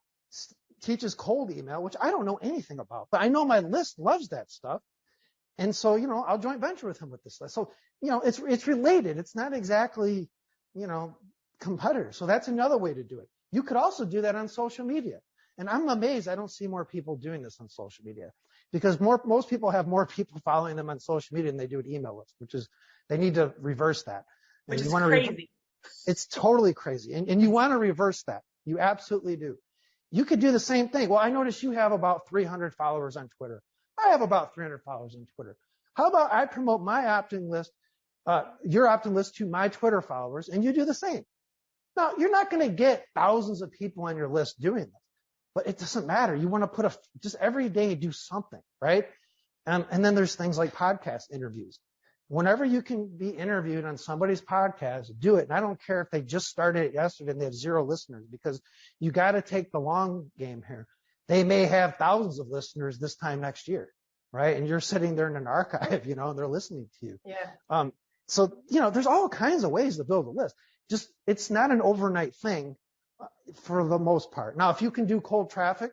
teaches cold email, which I don't know anything about, but I know my list loves that stuff. And so, I'll joint venture with him with this list. So, it's related. It's not exactly, competitors. So that's another way to do it. You could also do that on social media. And I'm amazed I don't see more people doing this on social media, because most people have more people following them on social media than they do an email list, which is, they need to reverse that. Which is crazy. It's totally crazy. And you want to reverse that. You absolutely do. You could do the same thing. Well, I notice you have about 300 followers on Twitter. I have about 300 followers on Twitter. How about I promote my opt-in list, your opt-in list to my Twitter followers, and you do the same? Now, you're not going to get thousands of people on your list doing this, but it doesn't matter. You want to just every day do something, right? And then there's things like podcast interviews. Whenever you can be interviewed on somebody's podcast, do it. And I don't care if they just started it yesterday and they have 0 listeners, because you got to take the long game here. They may have thousands of listeners this time next year, right? And you're sitting there in an archive, and they're listening to you. Yeah. So, there's all kinds of ways to build a list. Just, it's not an overnight thing for the most part. Now, if you can do cold traffic,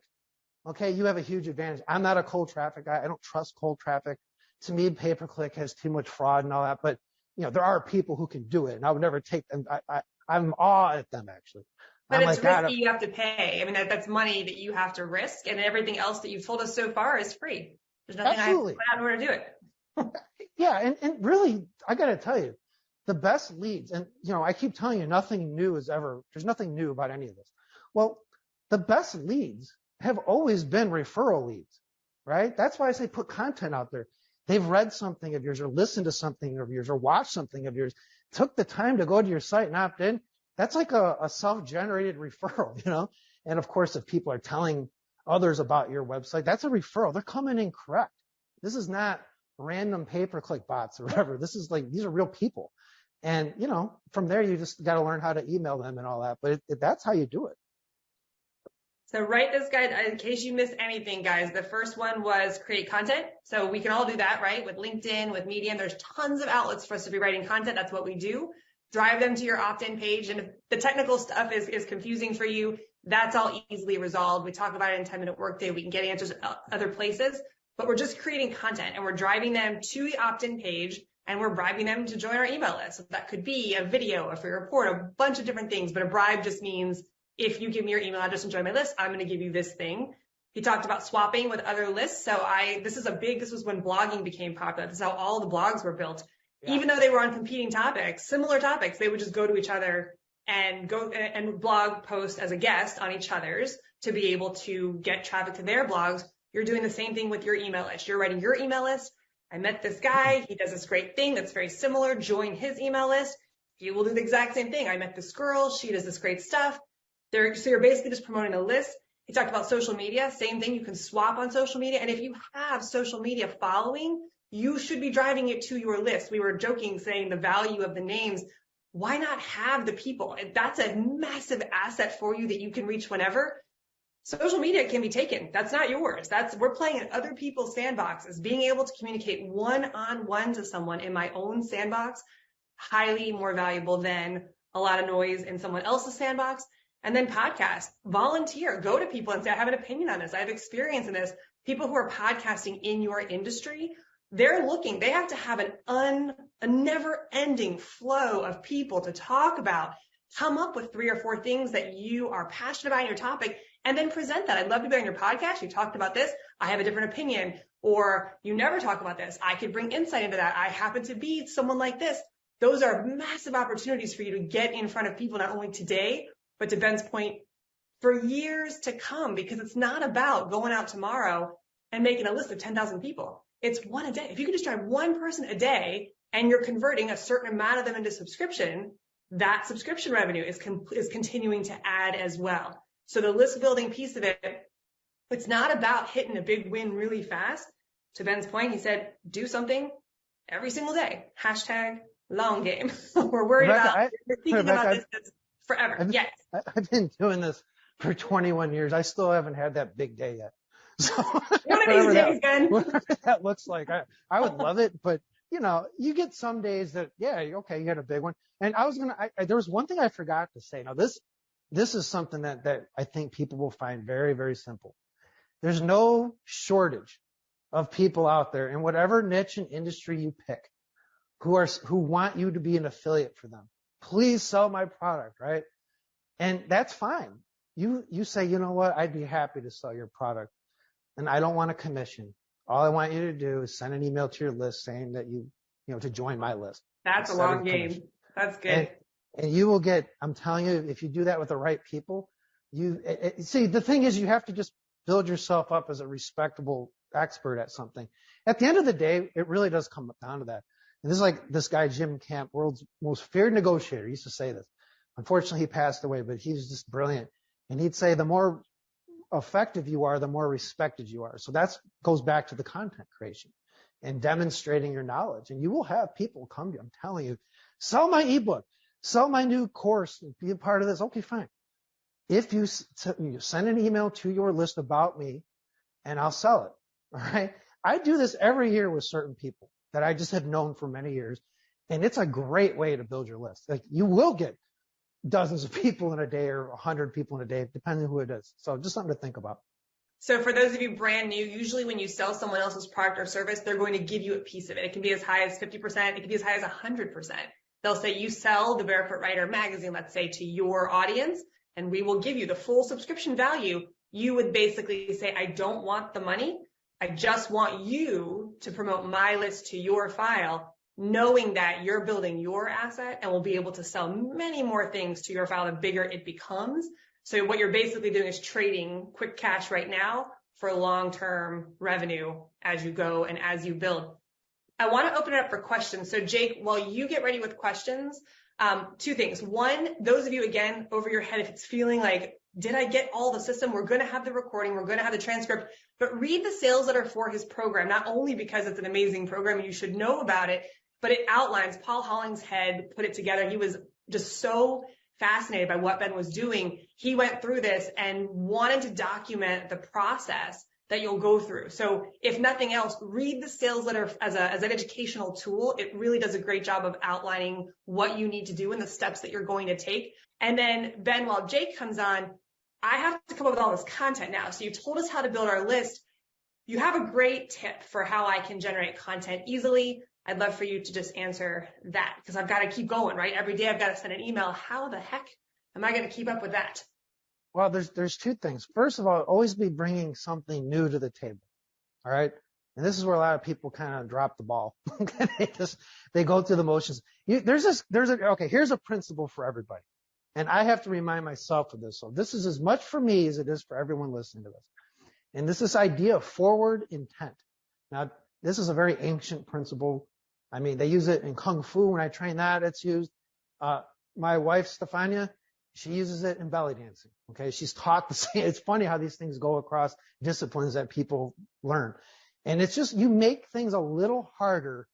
okay, you have a huge advantage. I'm not a cold traffic guy. I don't trust cold traffic. To me, pay-per-click has too much fraud and all that. But, there are people who can do it, and I would never take them. I'm awe at them, actually. But it's risky. You have to pay. I mean, that's money that you have to risk, and everything else that you've told us so far is free. There's nothing Absolutely. I have to put out in order to do it. Yeah, and really, I got to tell you, the best leads, and I keep telling you, there's nothing new about any of this. Well, the best leads have always been referral leads, right? That's why I say put content out there. They've read something of yours, or listened to something of yours, or watched something of yours, took the time to go to your site and opt in. That's like a self-generated referral, And of course, if people are telling others about your website, that's a referral. They're coming in correct. This is not random pay-per-click bots or whatever. This is these are real people. And, from there, you just got to learn how to email them and all that. But that's how you do it. So write this guide in case you miss anything, guys. The first one was create content. So we can all do that, right? With LinkedIn, with Medium, there's tons of outlets for us to be writing content. That's what we do. Drive them to your opt-in page. And if the technical stuff is confusing for you, that's all easily resolved. We talk about it in 10-minute workday. We can get answers other places, but we're just creating content and we're driving them to the opt-in page. And we're bribing them to join our email list. So that could be a video, a free report, a bunch of different things. But a bribe just means if you give me your email address and join my list, I'm going to give you this thing. He talked about swapping with other lists. So this was when blogging became popular. This is how all the blogs were built. Yeah. Even though they were on competing topics, similar topics, they would just go to each other and go and blog post as a guest on each other's to be able to get traffic to their blogs. You're doing the same thing with your email list. You're writing your email list. I met this guy. He does this great thing that's very similar. Join his email list. You will do the exact same thing. I met this girl. She does this great stuff. So you're basically just promoting a list. He talked about social media. Same thing. You can swap on social media. And if you have social media following, you should be driving it to your list. We were joking, saying the value of the names. Why not have the people? That's a massive asset for you that you can reach whenever. Social media can be taken. That's not yours. We're playing in other people's sandboxes. Being able to communicate one-on-one to someone in my own sandbox, highly more valuable than a lot of noise in someone else's sandbox. And then podcast, volunteer, go to people and say, I have an opinion on this. I have experience in this. People who are podcasting in your industry, they're looking, they have to have a never ending flow of people to talk about. Come up with 3 or 4 things that you are passionate about in your topic and then present that. I'd love to be on your podcast. You talked about this. I have a different opinion. Or you never talk about this. I could bring insight into that. I happen to be someone like this. Those are massive opportunities for you to get in front of people, not only today, but to Ben's point, for years to come, because it's not about going out tomorrow and making a list of 10,000 people. It's one a day. If you can just drive one person a day and you're converting a certain amount of them into subscription, that subscription revenue is continuing to add as well. So the list building piece of it, it's not about hitting a big win really fast. To Ben's point, he said, do something every single day. Hashtag long game. We're worried we're thinking about this forever. Yes. I've been doing this for 21 years. I still haven't had that big day yet. So one of these days, Ben. Whatever that looks like, I would love it. But, you get some days that, okay, you had a big one. And there was one thing I forgot to say. Now, this is something that I think people will find very, very simple. There's no shortage of people out there in whatever niche and industry you pick who want you to be an affiliate for them. Please sell my product, right? And that's fine. You say, you know what? I'd be happy to sell your product and I don't want a commission. All I want you to do is send an email to your list saying that to join my list. That's a long game. That's good. And you will get, I'm telling you, if you do that with the right people, see, the thing is you have to just build yourself up as a respectable expert at something. At the end of the day, it really does come down to that. And this is like this guy, Jim Camp, world's most feared negotiator. He used to say this. Unfortunately, he passed away, but he was just brilliant. And he'd say the more effective you are, the more respected you are. So that goes back to the content creation and demonstrating your knowledge. And you will have people come to you. I'm telling you, sell my ebook, sell my new course, be a part of this. Okay, fine. If you send an email to your list about me and I'll sell it. All right. I do this every year with certain people that I just have known for many years. And it's a great way to build your list. Like you will get dozens of people in a day or 100 people in a day, depending on who it is. So just something to think about. So for those of you brand new, usually when you sell someone else's product or service, they're going to give you a piece of it. It can be as high as 50%. It can be as high as 100%. They'll say you sell the Barefoot Writer magazine, let's say, to your audience, and we will give you the full subscription value. You would basically say, I don't want the money. I just want you to promote my list to your file, knowing that you're building your asset and will be able to sell many more things to your file the bigger it becomes. So what you're basically doing is trading quick cash right now for long-term revenue as you go and as you build. I want to open it up for questions. So Jake, while you get ready with questions, 2 things. One, those of you, again, over your head, if it's feeling like, did I get all the system? We're going to have the recording. We're going to have the transcript. But read the sales letter for his program, not only because it's an amazing program and you should know about it, but it outlines. Paul Hollingshead put it together. He was just so fascinated by what Ben was doing. He went through this and wanted to document the process that you'll go through. So if nothing else, read the sales letter as an educational tool. It really does a great job of outlining what you need to do and the steps that you're going to take. And then Ben, while Jake comes on, I have to come up with all this content now. So you told us how to build our list. You have a great tip for how I can generate content easily. I'd love for you to just answer that because I've got to keep going, right? Every day I've got to send an email. How the heck am I going to keep up with that? Well, there's 2 things. First of all, always be bringing something new to the table. All right. And this is where a lot of people kind of drop the ball. they go through the motions. Okay, here's a principle for everybody. And I have to remind myself of this. So this is as much for me as it is for everyone listening to this. And this idea of forward intent. Now, this is a very ancient principle. I mean, they use it in Kung Fu. When I train that, it's used. My wife, Stefania, she uses it in belly dancing. Okay. She's taught the same. It's funny how these things go across disciplines that people learn. And it's just, you make things a little harder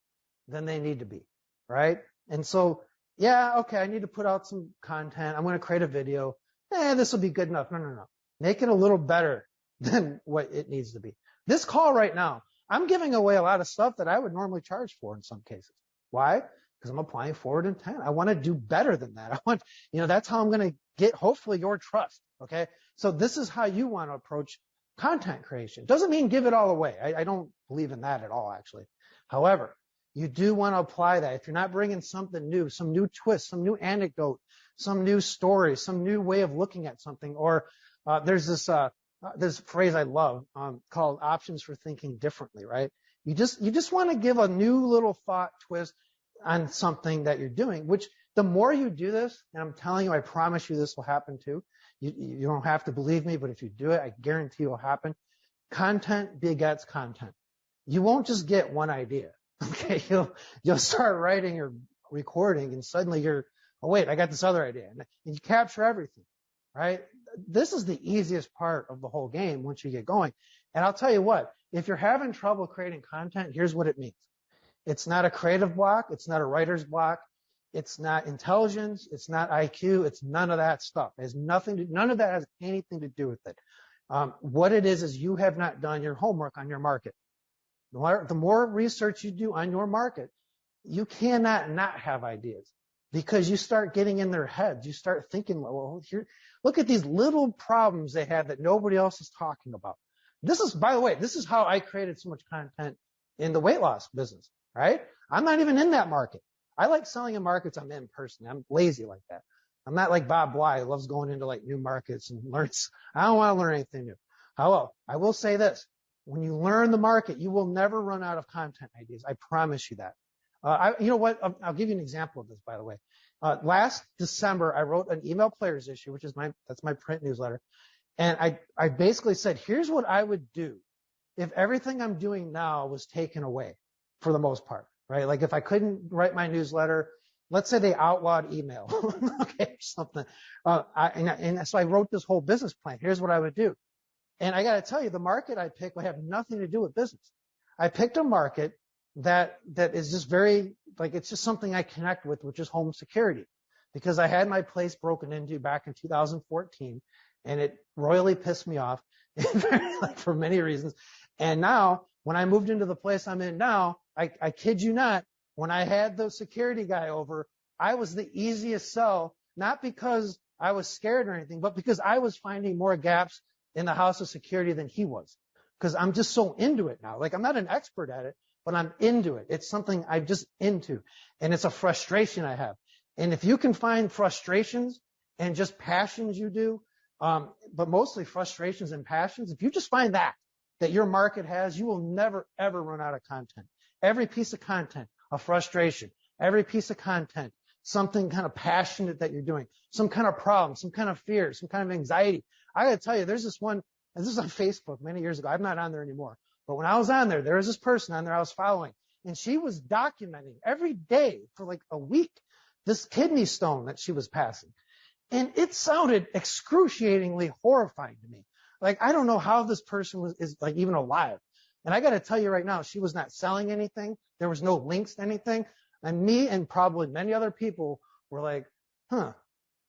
than they need to be. Right. And so, yeah, okay, I need to put out some content. I'm going to create a video. This will be good enough. No. Make it a little better than what it needs to be. This call right now, I'm giving away a lot of stuff that I would normally charge for in some cases. Why? because I'm applying forward intent. I want to do better than that. I want, that's how I'm going to get hopefully your trust. Okay. So this is how you want to approach content creation. Doesn't mean give it all away. I don't believe in that at all, actually. However, you do want to apply that. If you're not bringing something new, some new twist, some new anecdote, some new story, some new way of looking at something, or there's this phrase I love called options for thinking differently, right? You just want to give a new little thought twist on something that you're doing, which the more you do this, and I'm telling you, I promise you this will happen too. You don't have to believe me, but if you do it, I guarantee it will happen. Content begets content. You won't just get one idea. Okay, you'll start writing or recording, and suddenly oh wait, I got this other idea, and you capture everything, right? This is the easiest part of the whole game once you get going. And I'll tell you what, if you're having trouble creating content, here's what it means. It's not a creative block. It's not a writer's block. It's not intelligence. It's not IQ. It's none of that stuff. It has none of that has anything to do with it. What it is you have not done your homework on your market. The more research you do on your market, you cannot not have ideas, because you start getting in their heads. You start thinking, well, here, look at these little problems they have that nobody else is talking about. By the way, this is how I created so much content in the weight loss business, right? I'm not even in that market. I like selling in markets I'm in personally. I'm lazy like that. I'm not like Bob Bly, who loves going into like new markets and learns. I don't want to learn anything new. However, I will say this. When you learn the market, you will never run out of content ideas. I promise you that. You know what? I'll give you an example of this, by the way. Last December, I wrote an email players issue, which is that's my print newsletter. And I basically said, here's what I would do if everything I'm doing now was taken away for the most part, right? Like if I couldn't write my newsletter, let's say they outlawed email, okay, or something. And so I wrote this whole business plan. Here's what I would do. And I got to tell you, the market I picked would have nothing to do with business. I picked a market that is just very, like, it's just something I connect with, which is home security, because I had my place broken into back in 2014, and it royally pissed me off for many reasons. And now, when I moved into the place I'm in now, I kid you not, when I had the security guy over, I was the easiest sell, not because I was scared or anything, but because I was finding more gaps in the house of security than he was, because I'm just so into it now. Like, I'm not an expert at it, but I'm into it. It's something I'm just into, and it's a frustration I have. And if you can find frustrations and just passions you do, but mostly frustrations and passions, if you just find that your market has, you will never, ever run out of content. Every piece of content, a frustration. Every piece of content, something kind of passionate that you're doing, some kind of problem, some kind of fear, some kind of anxiety. I got to tell you, there's this one, and this is on Facebook many years ago. I'm not on there anymore. But when I was on there was this person on there I was following, and she was documenting every day for like a week this kidney stone that she was passing. And it sounded excruciatingly horrifying to me. Like, I don't know how this person is like even alive. And I got to tell you right now, she was not selling anything. There was no links to anything. And me and probably many other people were like, I'm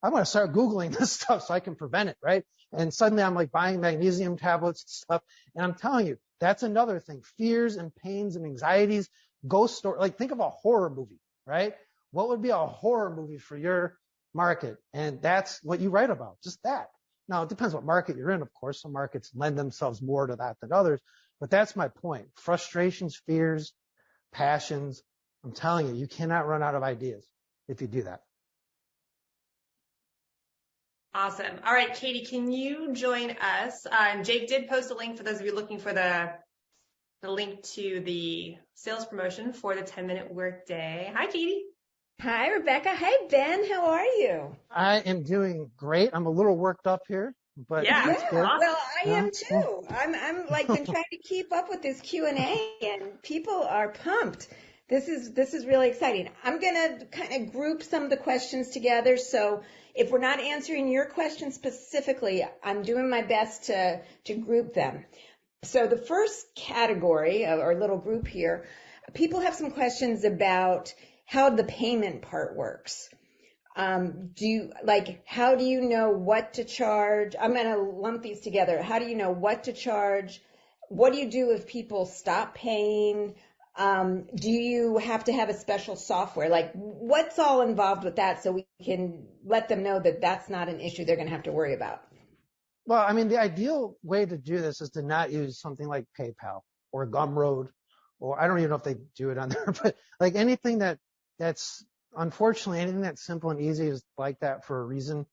going to start Googling this stuff so I can prevent it, right? And suddenly I'm like buying magnesium tablets and stuff. And I'm telling you, that's another thing. Fears and pains and anxieties, ghost story. Like, think of a horror movie, right? What would be a horror movie for your market? And that's what you write about, just that. Now, it depends what market you're in, of course. Some markets lend themselves more to that than others. But that's my point. Frustrations, fears, passions. I'm telling you, you cannot run out of ideas if you do that. Awesome. All right, Katie, can you join us? Jake did post a link for those of you looking for the link to the sales promotion for the 10-minute workday. Hi, Katie. Hi, Rebecca. Hi, Ben. How are you? I am doing great. I'm a little worked up here, but that's good. Well, I am too. I'm like been trying to keep up with this Q&A, and people are pumped. This is really exciting. I'm gonna kind of group some of the questions together. So if we're not answering your question specifically, I'm doing my best to group them. So the first category or little group here, people have some questions about how the payment part works. How do you know what to charge? I'm going to lump these together. How do you know what to charge? What do you do if people stop paying? Do you have to have a special software? Like, what's all involved with that so we can let them know that that's not an issue they're going to have to worry about? Well, I mean, the ideal way to do this is to not use something like PayPal or Gumroad, or I don't even know if they do it on there, but like anything that's unfortunately anything that's simple and easy is like that for a reason.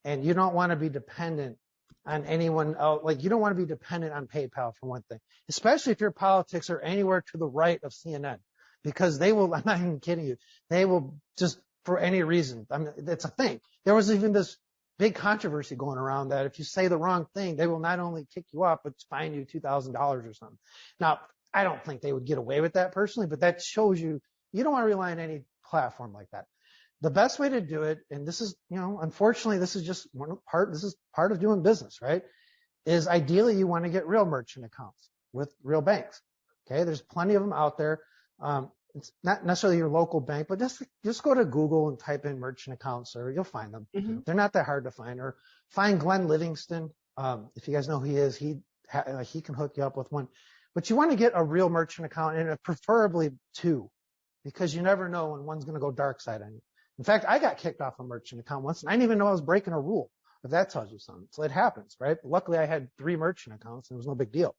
And you don't want to be dependent on anyone else. Like you don't want to be dependent on PayPal for one thing, especially if your politics are anywhere to the right of CNN, because they will, I'm not even kidding you, they will just for any reason. I mean, it's a thing. There was even this big controversy going around that if you say the wrong thing, they will not only kick you off, but fine you $2,000 or something. Now, I don't think they would get away with that personally, but that shows you don't want to rely on any platform like that. The best way to do it, and this is, unfortunately, this is just this is part of doing business, right? Is ideally you want to get real merchant accounts with real banks. Okay. There's plenty of them out there. It's not necessarily your local bank, but just go to Google and type in merchant accounts, or you'll find them. Mm-hmm. They're not that hard to find. Or find Glenn Livingston. If you guys know who he is, he can hook you up with one. But you want to get a real merchant account, and preferably two, because you never know when one's going to go dark side on you. In fact, I got kicked off a merchant account once, and I didn't even know I was breaking a rule, if that tells you something. So it happens, right? Luckily, I had 3 merchant accounts, and it was no big deal.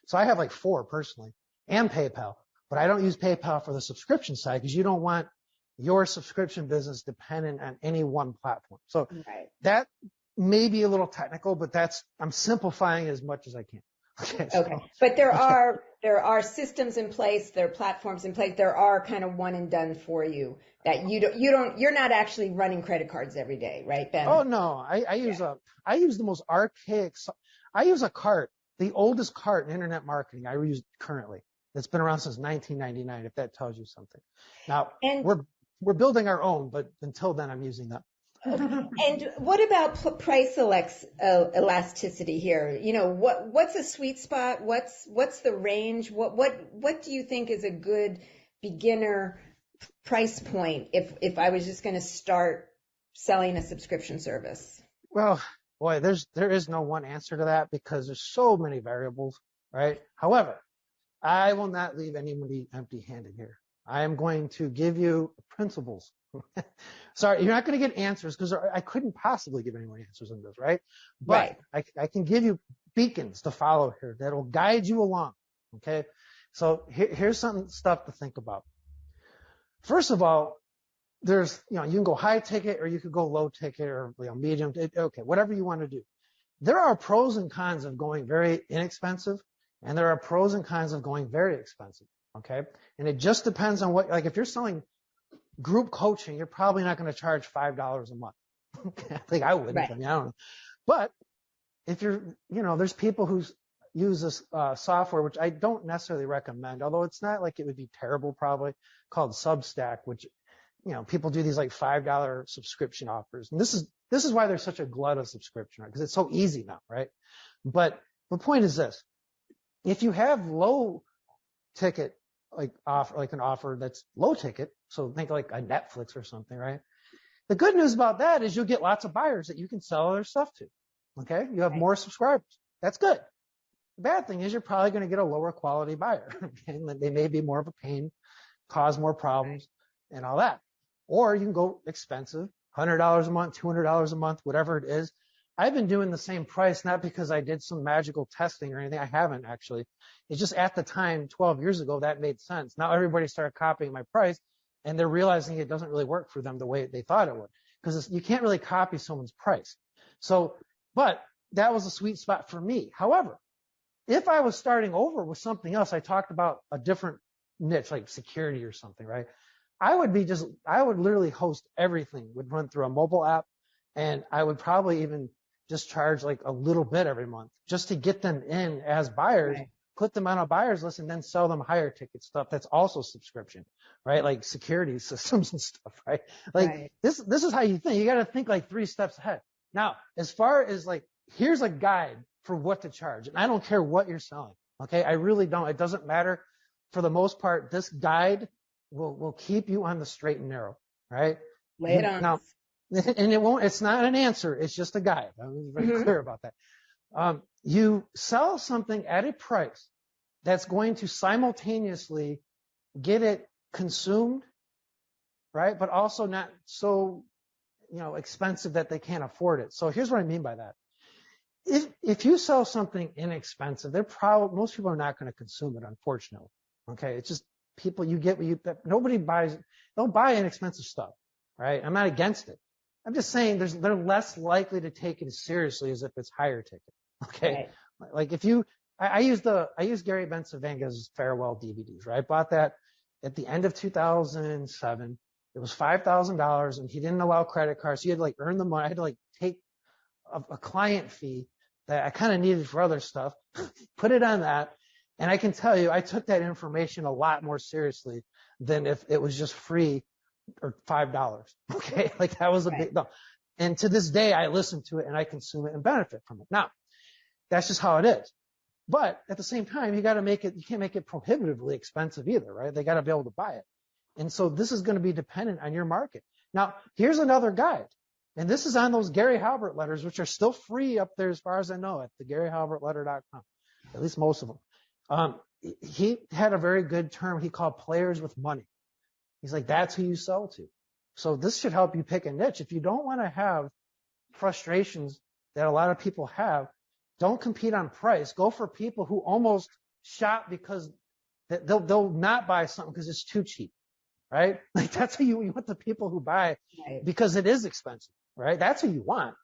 So I have like 4 personally, and PayPal. But I don't use PayPal for the subscription side because you don't want your subscription business dependent on any one platform. So that may be a little technical, but I'm simplifying as much as I can. Okay. But there are systems in place, there are platforms in place, there are kind of one and done for you that you're not actually running credit cards every day, right, Ben? Oh no, I use the most archaic, I use a cart, the oldest cart in internet marketing I use currently. It's been around since 1999, if that tells you something. Now, we're building our own, but until then, I'm using that. And what about price elasticity here? What's a sweet spot? What's the range? What do you think is a good beginner price point if I was just going to start selling a subscription service? Well, boy, there is no one answer to that because there's so many variables, right? However, I will not leave anybody empty-handed here. I am going to give you principles. Sorry, you're not going to get answers because I couldn't possibly give anyone answers on this, right? But right. I can give you beacons to follow here that will guide you along, okay? So here's some stuff to think about. First of all, there's, you can go high ticket or you could go low ticket or medium, okay, whatever you want to do. There are pros and cons of going very inexpensive. And there are pros and cons of going very expensive, okay? And it just depends on like if you're selling group coaching, you're probably not going to charge $5 a month. I think I wouldn't. Right. I mean, I don't know. But if there's people who use this software, which I don't necessarily recommend, although it's not like it would be terrible probably, called Substack, which, people do these like $5 subscription offers. And this is why there's such a glut of subscription, right? Because it's so easy now, right? But the point is this. If you have low ticket, like an offer that's low ticket, so think like a Netflix or something, right? The good news about that is you'll get lots of buyers that you can sell other stuff to. Okay. You have more subscribers. That's good. The bad thing is you're probably going to get a lower quality buyer. Okay? They may be more of a pain, cause more problems and all that. Or you can go expensive, $100 a month, $200 a month, whatever it is. I've been doing the same price, not because I did some magical testing or anything. I haven't actually. It's just at the time, 12 years ago, that made sense. Now everybody started copying my price and they're realizing it doesn't really work for them the way they thought it would, because you can't really copy someone's price. So, but that was a sweet spot for me. However, if I was starting over with something else, I talked about a different niche like security or something, right? I would literally host everything, would run through a mobile app, and I would probably even just charge like a little bit every month just to get them in as buyers, put them on a buyer's list, and then sell them higher ticket stuff that's also subscription, right? Like security systems and stuff, right? Like this is how you think. You got to think like 3 steps ahead. Now, as far as like, here's a guide for what to charge. And I don't care what you're selling. Okay. I really don't. It doesn't matter. For the most part, this guide will keep you on the straight and narrow, right? Lay it on. Now, and it's not an answer. It's just a guide. I'm very clear about that. You sell something at a price that's going to simultaneously get it consumed, right? But also not so, expensive that they can't afford it. So here's what I mean by that. If you sell something inexpensive, most people are not going to consume it, unfortunately. Okay. It's just people, nobody buys, don't buy inexpensive stuff, right? I'm not against it. I'm just saying they're less likely to take it as seriously as if it's higher ticket. Okay. Right. Like I use Gary Bencivenga's farewell DVDs, right? I bought that at the end of 2007. It was $5,000 and he didn't allow credit cards. So you had to earn the money. I had to take a client fee that I kind of needed for other stuff, put it on that. And I can tell you, I took that information a lot more seriously than if it was just free or $5. Okay. That was a big deal. And to this day, I listen to it and I consume it and benefit from it. Now, that's just how it is. But at the same time, you can't make it prohibitively expensive either, right? They got to be able to buy it. And so this is going to be dependent on your market. Now, here's another guide. And this is on those Gary Halbert letters, which are still free up there as far as I know at the GaryHalbertletter.com, at least most of them. He had a very good term he called players with money. He's like, that's who you sell to. So this should help you pick a niche. If you don't want to have frustrations that a lot of people have, don't compete on price. Go for people who almost shop because they'll not buy something because it's too cheap, right? That's who you want, the people who buy because it is expensive, right? That's who you want.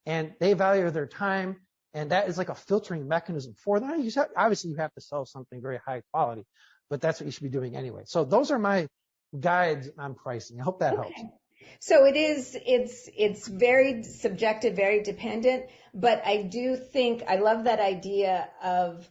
And they value their time. And that is like a filtering mechanism for them. Obviously, you have to sell something very high quality, but that's what you should be doing anyway. So those are my guides on pricing. I hope that helps. So it's very subjective, very dependent, but I do think I love that idea of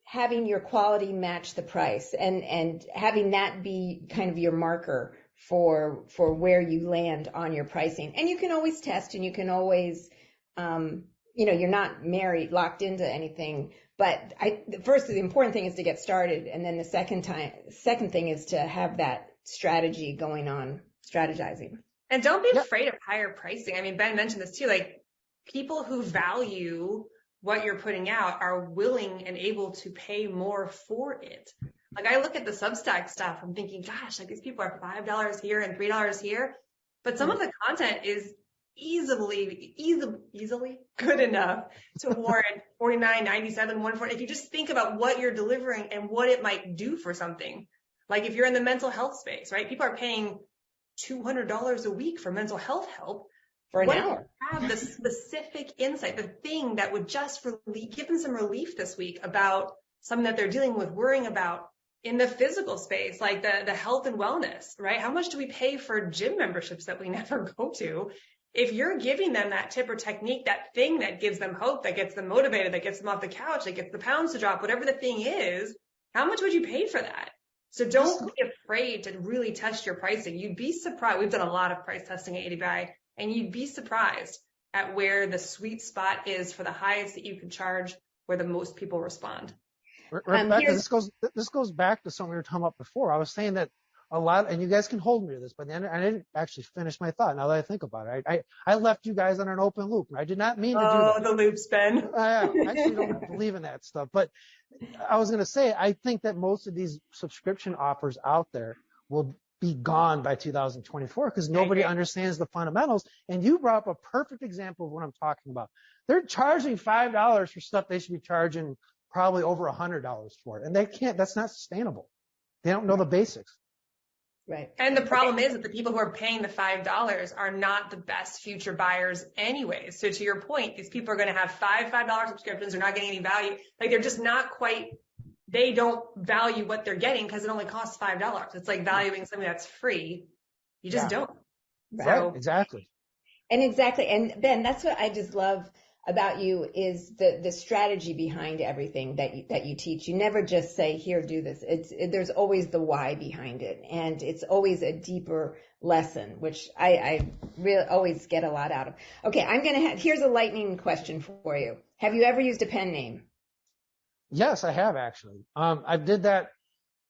having your quality match the price and having that be kind of your marker for where you land on your pricing. And you can always test and you can always, you're not locked into anything, but the important thing is to get started. And then the second thing is to have that strategy going on, strategizing. And don't be afraid of higher pricing. I mean, Ben mentioned this too, people who value what you're putting out are willing and able to pay more for it. I look at the Substack stuff, I'm thinking, gosh, these people are $5 here and $3 here. But some of the content is easily good enough to warrant $49, $97, $140. If you just think about what you're delivering and what it might do for something. If you're in the mental health space, right? People are paying $200 a week for mental health help for an hour. Have the specific insight, the thing that would just give them some relief this week about something that they're dealing with, worrying about in the physical space, like the health and wellness, right? How much do we pay for gym memberships that we never go to? If you're giving them that tip or technique, that thing that gives them hope, that gets them motivated, that gets them off the couch, that gets the pounds to drop, whatever the thing is, how much would you pay for that? So don't be afraid to really test your pricing. You'd be surprised. We've done a lot of price testing at ADBI, and you'd be surprised at where the sweet spot is for the highest that you can charge, where the most people respond. Rebecca, this goes back to something we were talking about before. I was saying that a lot, and you guys can hold me to this, but then I didn't actually finish my thought. Now that I think about it, I left you guys on an open loop. I did not mean to do that. Oh, the loop's Ben. I actually don't believe in that stuff. But I was going to say, I think that most of these subscription offers out there will be gone by 2024 because nobody understands the fundamentals. And you brought up a perfect example of what I'm talking about. They're charging $5 for stuff they should be charging probably over $100 for it. And that's not sustainable. They don't know the basics. Right. And the problem is that the people who are paying the $5 are not the best future buyers anyway. So to your point, these people are going to have $5 subscriptions. They're not getting any value. They're just not quite, they don't value what they're getting because it only costs $5. It's like valuing something that's free. You just don't. Right. So, exactly. And Ben, that's what I just love about you is the strategy behind everything that you teach. You never just say, here, do this. There's always the why behind it. And it's always a deeper lesson, which I really always get a lot out of. Okay. Here's a lightning question for you. Have you ever used a pen name? Yes, I have actually. I did that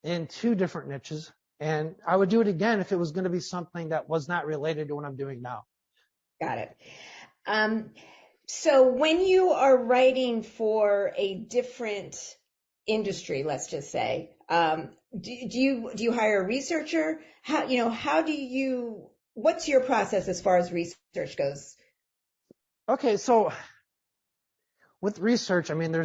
in 2 different niches, and I would do it again if it was going to be something that was not related to what I'm doing now. Got it. So when you are writing for a different industry, let's just say, do you hire a researcher? What's your process as far as research goes? Okay, so with research, I mean,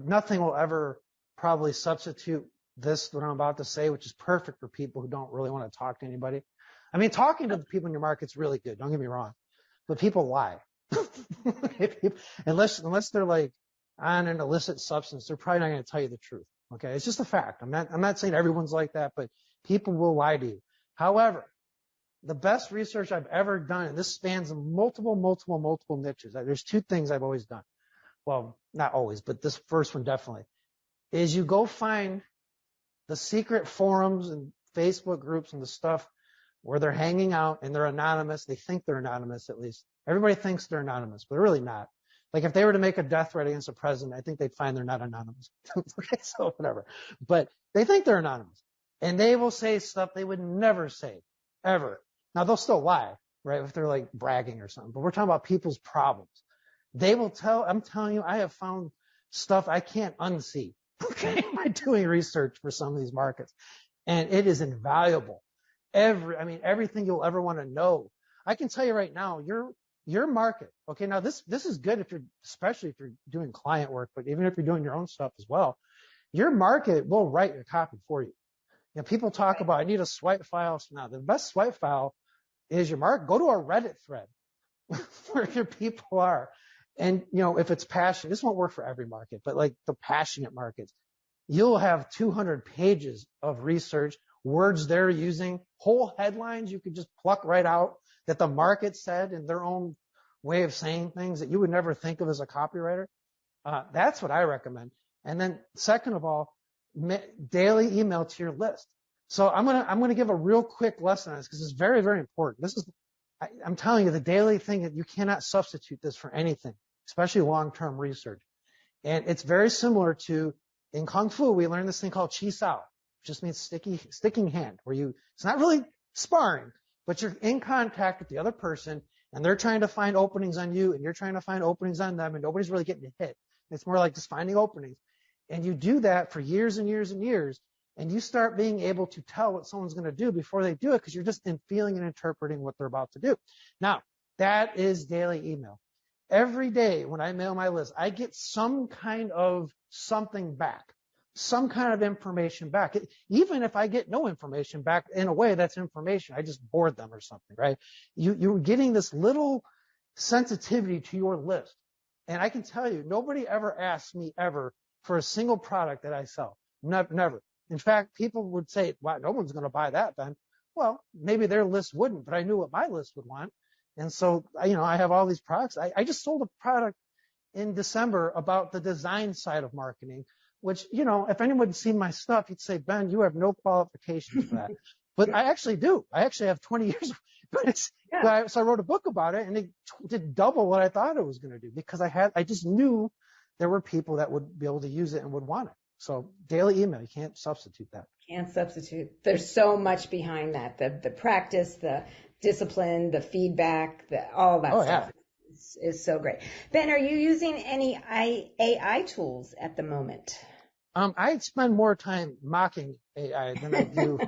nothing will ever probably substitute what I'm about to say, which is perfect for people who don't really want to talk to anybody. I mean, talking to the people in your market's really good. Don't get me wrong, but people lie. Unless they're like on an illicit substance, they're probably not going to tell you the truth. Okay, it's just a fact. I'm not saying everyone's like that, but people will lie to you. However, the best research I've ever done, and this spans multiple niches. There's two things I've always done. Well, not always, but this first one definitely, is you go find the secret forums and Facebook groups and the stuff where they're hanging out and they're anonymous. They think they're anonymous, at least. Everybody thinks they're anonymous, but they're really not. Like if they were to make a death threat against a president, I think they'd find they're not anonymous. Okay, so whatever. But they think they're anonymous. And they will say stuff they would never say, ever. Now, they'll still lie, right, if they're like bragging or something. But we're talking about people's problems. They will I'm telling you, I have found stuff I can't unsee, okay, by doing research for some of these markets. And it is invaluable. Everything you'll ever want to know. I can tell you right now, your market, okay, now this is good especially if you're doing client work, but even if you're doing your own stuff as well, your market will write your copy for you. You know, people talk about, I need a swipe file. So now the best swipe file is your market. Go to a Reddit thread where your people are. And, if it's passion, this won't work for every market, but like the passionate markets, you'll have 200 pages of research, words they're using, whole headlines you could just pluck right out that the market said in their own way of saying things that you would never think of as a copywriter. That's what I recommend. And then second of all, daily email to your list. So I'm going to give a real quick lesson on this because it's very, very important. I'm telling you, the daily thing that you cannot substitute this for anything, especially long-term research. And it's very similar to, in Kung Fu, we learned this thing called Chi Sao, which just means sticking hand, it's not really sparring, but you're in contact with the other person and they're trying to find openings on you and you're trying to find openings on them and nobody's really getting hit. It's more like just finding openings. And you do that for years and years and years. And you start being able to tell what someone's going to do before they do it because you're just feeling and interpreting what they're about to do. Now, that is daily email. Every day when I mail my list, I get some kind of something back, some kind of information back. Even if I get no information back, in a way that's information. I just bored them or something, right? You're getting this little sensitivity to your list. And I can tell you, nobody ever asks me ever for a single product that I sell. Never. In fact, people would say, wow, no one's going to buy that, Ben. Well, maybe their list wouldn't, but I knew what my list would want. And so, I have all these products. I just sold a product in December about the design side of marketing, which, if anyone had seen my stuff, you'd say, Ben, you have no qualifications for that. But I actually do. I actually have 20 years. So I wrote a book about it, and it did double what I thought it was going to do because I just knew there were people that would be able to use it and would want it. So daily email, you can't substitute that. Can't substitute. There's so much behind that. The practice, the discipline, the feedback, all that stuff is so great. Ben, are you using any AI tools at the moment? I spend more time mocking AI than I do.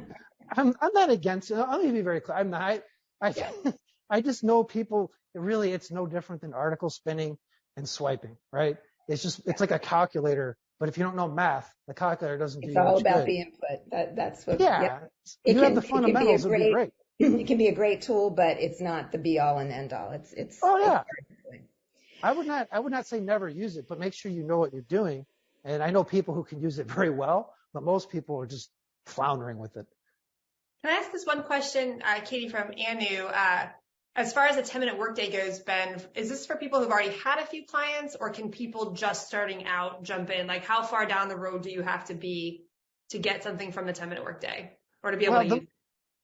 I'm not against it. Let me be very clear. I'm not. I just know people. Really, it's no different than article spinning and swiping, right? It's like a calculator. But if you don't know math, the calculator doesn't do you much good. It's all about the input. That's what. Yeah. You have the fundamentals. It'd be great. It can be a great tool, but it's not the be all and end all. It's. Oh yeah. I would not say never use it, but make sure you know what you're doing. And I know people who can use it very well, but most people are just floundering with it. Can I ask this one question, Katie from Anu? As far as a 10-minute workday goes, Ben, is this for people who've already had a few clients, or can people just starting out jump in? Like, how far down the road do you have to be to get something from the 10-minute workday, or to be able to use?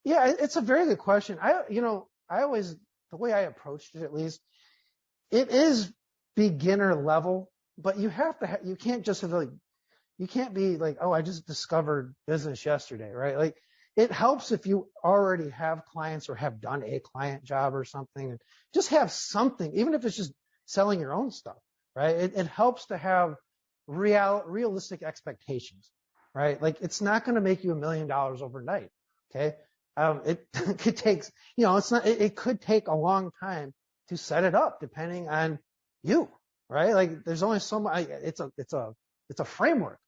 Yeah, it's a very good question. The way I approached it, at least, it is beginner level, but you can't just you can't be like, oh, I just discovered business yesterday, right? Like, it helps if you already have clients or have done a client job or something, and just have something, even if it's just selling your own stuff, right? It helps to have realistic expectations, right? Like it's not going to make you $1 million overnight. Okay. It could take, it could take a long time to set it up depending on you, right? Like there's only so much, it's a framework,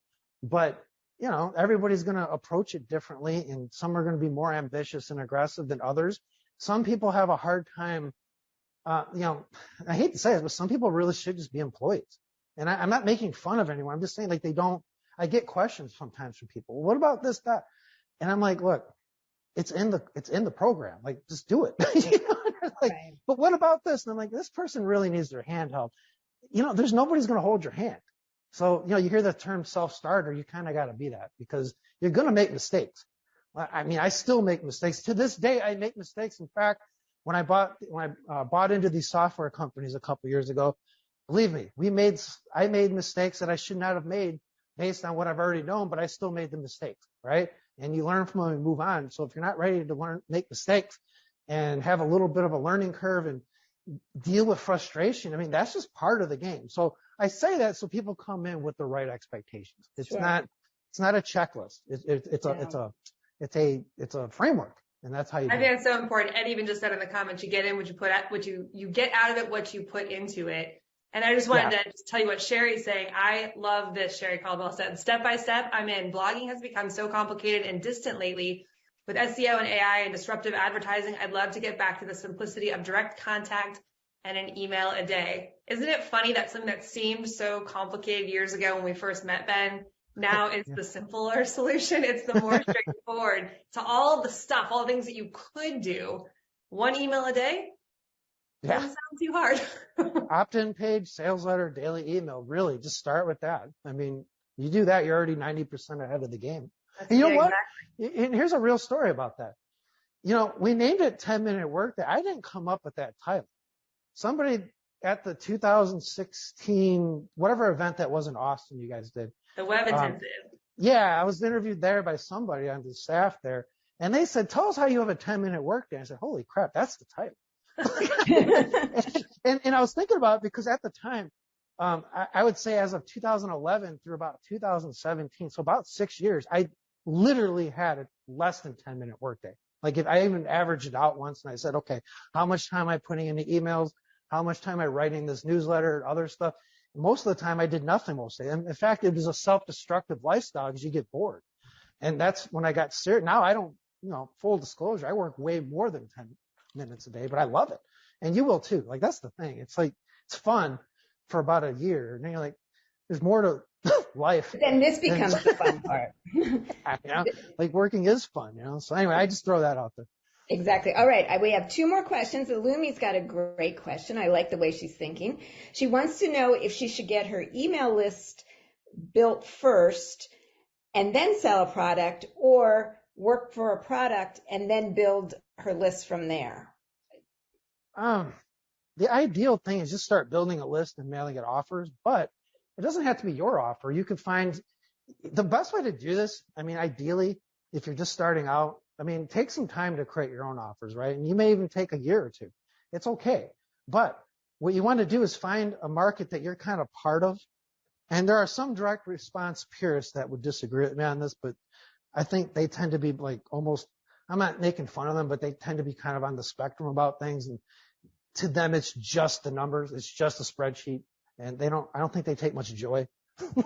but everybody's going to approach it differently, and some are going to be more ambitious and aggressive than others. Some people have a hard time, I hate to say it, but some people really should just be employees. And I'm not making fun of anyone. I'm just saying, like, I get questions sometimes from people. What about this, that? And I'm like, look, it's in the program. Like, just do it. Like, right. But what about this? And I'm like, this person really needs their hand held. There's nobody's going to hold your hand. So, you hear the term self-starter, you kind of got to be that, because you're going to make mistakes. I mean, I still make mistakes. To this day, I make mistakes. In fact, when I bought into these software companies a couple years ago, believe me, I made mistakes that I should not have made based on what I've already known, but I still made the mistakes, right? And you learn from them and move on. So if you're not ready to make mistakes and have a little bit of a learning curve and deal with frustration, I mean, that's just part of the game. So I say that so people come in with the right expectations. It's not a checklist. It's a framework. And that's how you I think that's so important. Ed even just said in the comments, you get in what you put out, you get out of it what you put into it. And I just wanted to just tell you what Sherry's saying. I love this. Sherry Caldwell said, step by step, I'm in. Blogging has become so complicated and distant lately. With SEO and AI and disruptive advertising, I'd love to get back to the simplicity of direct contact and an email a day. Isn't it funny that something that seemed so complicated years ago when we first met, Ben, now it's the simpler solution. It's the more straightforward. So all the stuff, all the things that you could do, one email a day, doesn't sound too hard. Opt-in page, sales letter, daily email. Really, just start with that. I mean, you do that, you're already 90% ahead of the game. And you know what? Exactly. And here's a real story about that. We named it 10-minute workday. I didn't come up with that title. Somebody at the 2016, whatever event that was in Austin you guys did. The Web Intensive. I was interviewed there by somebody on the staff there. And they said, tell us how you have a 10-minute workday. I said, holy crap, that's the title. and I was thinking about it because at the time, I would say as of 2011 through about 2017, so about 6 years, I literally had a less than 10-minute workday. Like if I even averaged it out once and I said, okay, how much time am I putting into emails? How much time am I writing this newsletter and other stuff? Most of the time I did nothing most days. And in fact, it was a self-destructive lifestyle because you get bored. And that's when I got serious. Now I don't, full disclosure, I work way more than 10 minutes a day, but I love it. And you will too. Like that's the thing. It's like, it's fun for about a year. And then you're like, there's more to life. But then this becomes the fun part. Like working is fun, So anyway, I just throw that out there. Exactly. All right. We have 2 more questions. Lumi's got a great question. I like the way she's thinking. She wants to know if she should get her email list built first and then sell a product, or work for a product and then build her list from there. The ideal thing is just start building a list and mailing it offers, but it doesn't have to be your offer. You can find the best way to do this. I mean, ideally, if you're just starting out, take some time to create your own offers, right? And you may even take a year or 2. It's okay. But what you want to do is find a market that you're kind of part of. And there are some direct response purists that would disagree with me on this, but I think they tend to be like almost, I'm not making fun of them, but they tend to be kind of on the spectrum about things. And to them, it's just the numbers. It's just a spreadsheet. And I don't think they take much joy in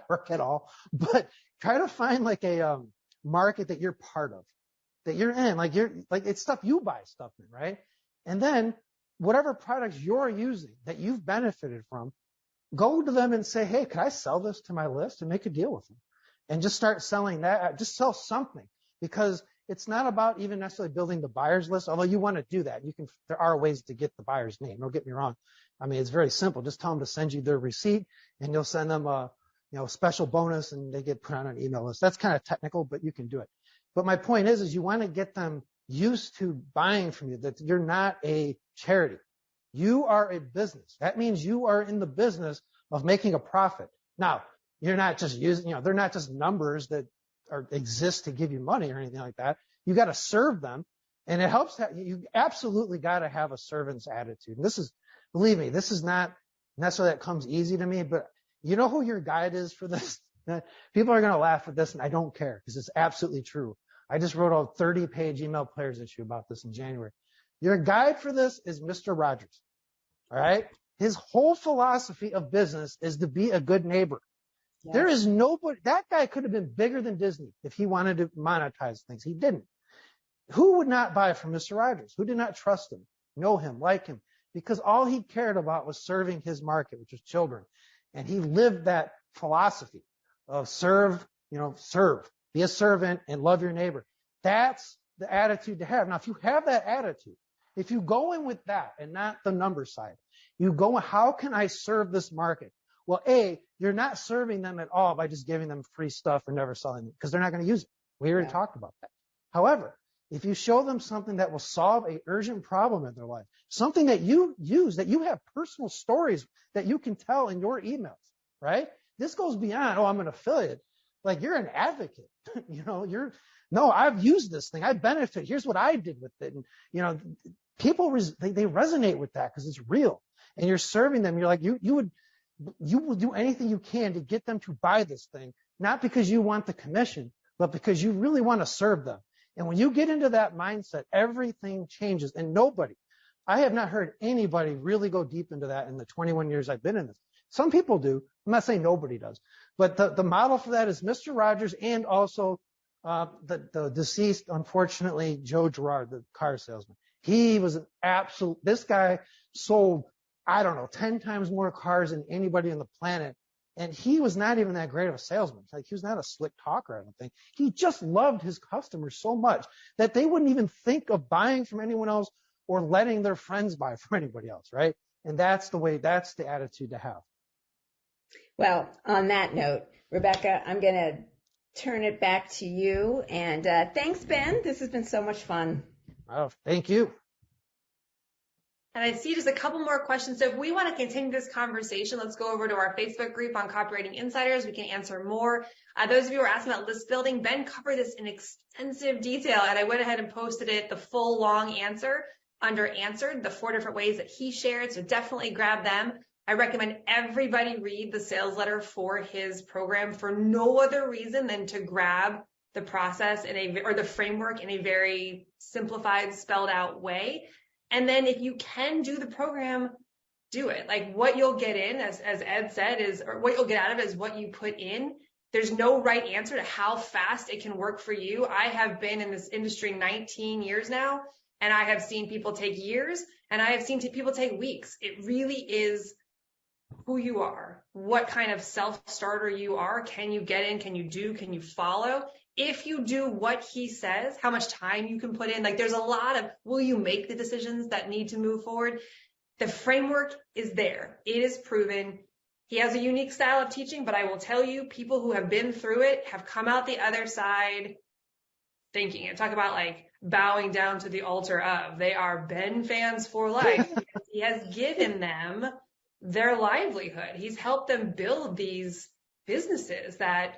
work at all. But try to find like a market that you're part of, that you're in, like it's stuff you buy stuff in, right? And then whatever products you're using that you've benefited from, go to them and say, hey, can I sell this to my list, and make a deal with them? And just start selling that. Just sell something, because it's not about even necessarily building the buyer's list, although you want to do that. There are ways to get the buyer's name. Don't get me wrong. It's very simple. Just tell them to send you their receipt, and you'll send them a special bonus, and they get put on an email list. That's kind of technical, but you can do it. But my point is you want to get them used to buying from you, that you're not a charity. You are a business. That means you are in the business of making a profit. Now, you're not just using, they're not just numbers that exist to give you money or anything like that. You got to serve them. And it helps that you absolutely got to have a servant's attitude. And believe me, this is not necessarily that comes easy to me, but You know who your guide is for this? People are going to laugh at this, and I don't care because it's absolutely true. I just wrote a 30-page email players issue about this in January. Your guide for this is Mr. Rogers. All right? His whole philosophy of business is to be a good neighbor. Yeah. There is nobody, that guy could have been bigger than Disney if he wanted to monetize things. He didn't. Who would not buy from Mr. Rogers? Who did not trust him, know him, like him? Because all he cared about was serving his market, which was children. And he lived that philosophy of serve, be a servant and love your neighbor. That's the attitude to have. Now, if you have that attitude, if you go in with that and not the number side, you go, how can I serve this market? Well, A, you're not serving them at all by just giving them free stuff or never selling it because they're not going to use it. We already talked about that. However, if you show them something that will solve an urgent problem in their life, something that you use, that you have personal stories that you can tell in your emails, right? This goes beyond, oh, I'm an affiliate. Like, you're an advocate. No, I've used this thing. I benefit. Here's what I did with it. And, people, they resonate with that because it's real. And you're serving them. You're like, you will do anything you can to get them to buy this thing, not because you want the commission, but because you really want to serve them. And when you get into that mindset, everything changes. And I have not heard anybody really go deep into that in the 21 years I've been in this. Some people do. I'm not saying nobody does. But the model for that is Mr. Rogers and also the deceased, unfortunately, Joe Girard, the car salesman. He was an absolute, this guy sold, 10 times more cars than anybody on the planet. And he was not even that great of a salesman. Like, he was not a slick talker, I don't think. He just loved his customers so much that they wouldn't even think of buying from anyone else or letting their friends buy from anybody else, right? And that's the attitude to have. Well, on that note, Rebecca, I'm going to turn it back to you. And thanks, Ben. This has been so much fun. Oh, thank you. And I see just a couple more questions. So if we want to continue this conversation, let's go over to our Facebook group on Copywriting Insiders. We can answer more. Those of you who are asking about list building, Ben covered this in extensive detail, and I went ahead and posted it, the full long answer under answered, the 4 different ways that he shared. So definitely grab them. I recommend everybody read the sales letter for his program for no other reason than to grab the process or the framework in a very simplified, spelled out way. And then if you can do the program, do it. Like, what you'll get in, as Ed said, or what you'll get out of it is what you put in. There's no right answer to how fast it can work for you. I have been in this industry 19 years now, and I have seen people take years, and I have seen people take weeks. It really is who you are, what kind of self-starter you are. Can you get in? Can you do? Can you follow? If you do what he says, how much time you can put in, like, there's a lot of, will you make the decisions that need to move forward? The framework is there. It is proven. He has a unique style of teaching, but I will tell you, people who have been through it have come out the other side thinking it. Talk about like bowing down to the altar of. They are Ben fans for life. He has given them their livelihood. He's helped them build these businesses that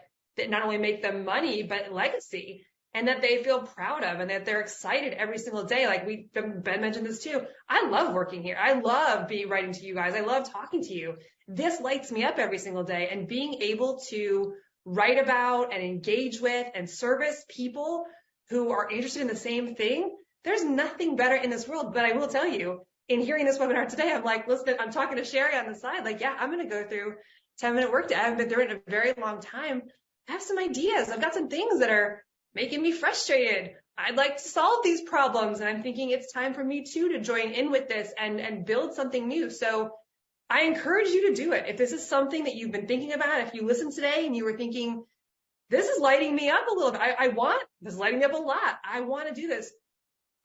not only make them money, but legacy, and that they feel proud of, and that they're excited every single day. Like Ben mentioned this too. I love working here. I love writing to you guys. I love talking to you. This lights me up every single day, and being able to write about and engage with and service people who are interested in the same thing. There's nothing better in this world. But I will tell you, in hearing this webinar today, I'm like, listen, I'm talking to Sherry on the side. Like, yeah, I'm going to go through 10-minute workday. I haven't been through it in a very long time. I have some ideas. I've got some things that are making me frustrated. I'd like to solve these problems. And I'm thinking it's time for me too to join in with this and build something new. So I encourage you to do it. If this is something that you've been thinking about, if you listened today and you were thinking, this is lighting me up a little bit. This is lighting me up a lot. I want to do this.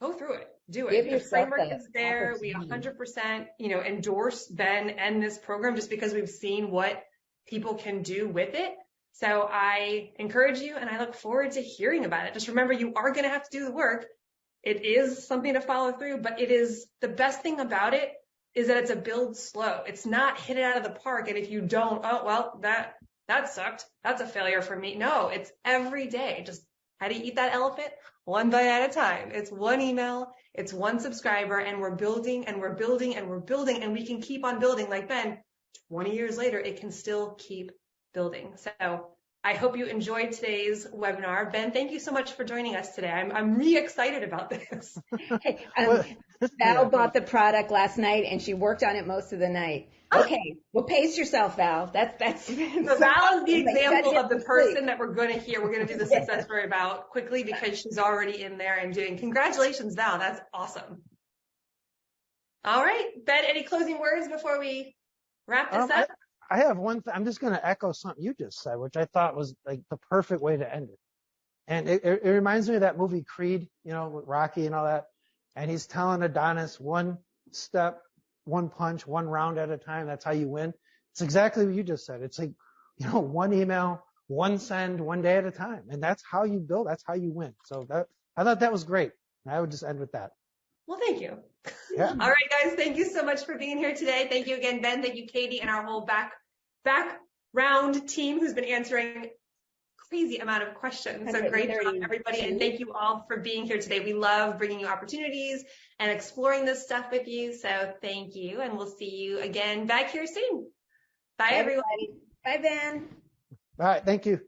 Go through it. Do it. The framework is there. We 100%, endorse Ben and this program just because we've seen what people can do with it. So I encourage you, and I look forward to hearing about it. Just remember, you are going to have to do the work. It is something to follow through, but it is, the best thing about it is that it's a build slow. It's not hit it out of the park. And if you don't, oh, well, that sucked. That's a failure for me. No, it's every day. Just how do you eat that elephant? One bite at a time. It's one email, it's one subscriber, and we're building and we're building and we're building, and we can keep on building. Like Ben, 20 years later, it can still keep building. So I hope you enjoyed today's webinar. Ben, thank you so much for joining us today. I'm really excited about this. Hey, Well, Val bought the product last night and she worked on it most of the night. Okay, well, pace yourself, Val. That's So Val is the example of the person that we're going to hear. We're going to do the success story about quickly because she's already in there and doing. Congratulations, Val. That's awesome. All right, Ben, any closing words before we wrap this up? I have one thing. I'm just going to echo something you just said, which I thought was like the perfect way to end it. And it reminds me of that movie Creed, you know, with Rocky and all that. And he's telling Adonis, one step, one punch, one round at a time. That's how you win. It's exactly what you just said. It's like, you know, one email, one send, one day at a time. And that's how you build. That's how you win. So I thought that was great. And I would just end with that. Well, thank you. Yeah. All right, guys. Thank you so much for being here today. Thank you again, Ben. Thank you, Katie, and our whole background team who's been answering crazy amount of questions. So great job, everybody. And thank you all for being here today. We love bringing you opportunities and exploring this stuff with you. So thank you. And we'll see you again back here soon. Bye, everyone. Bye, Ben. All right. Thank you.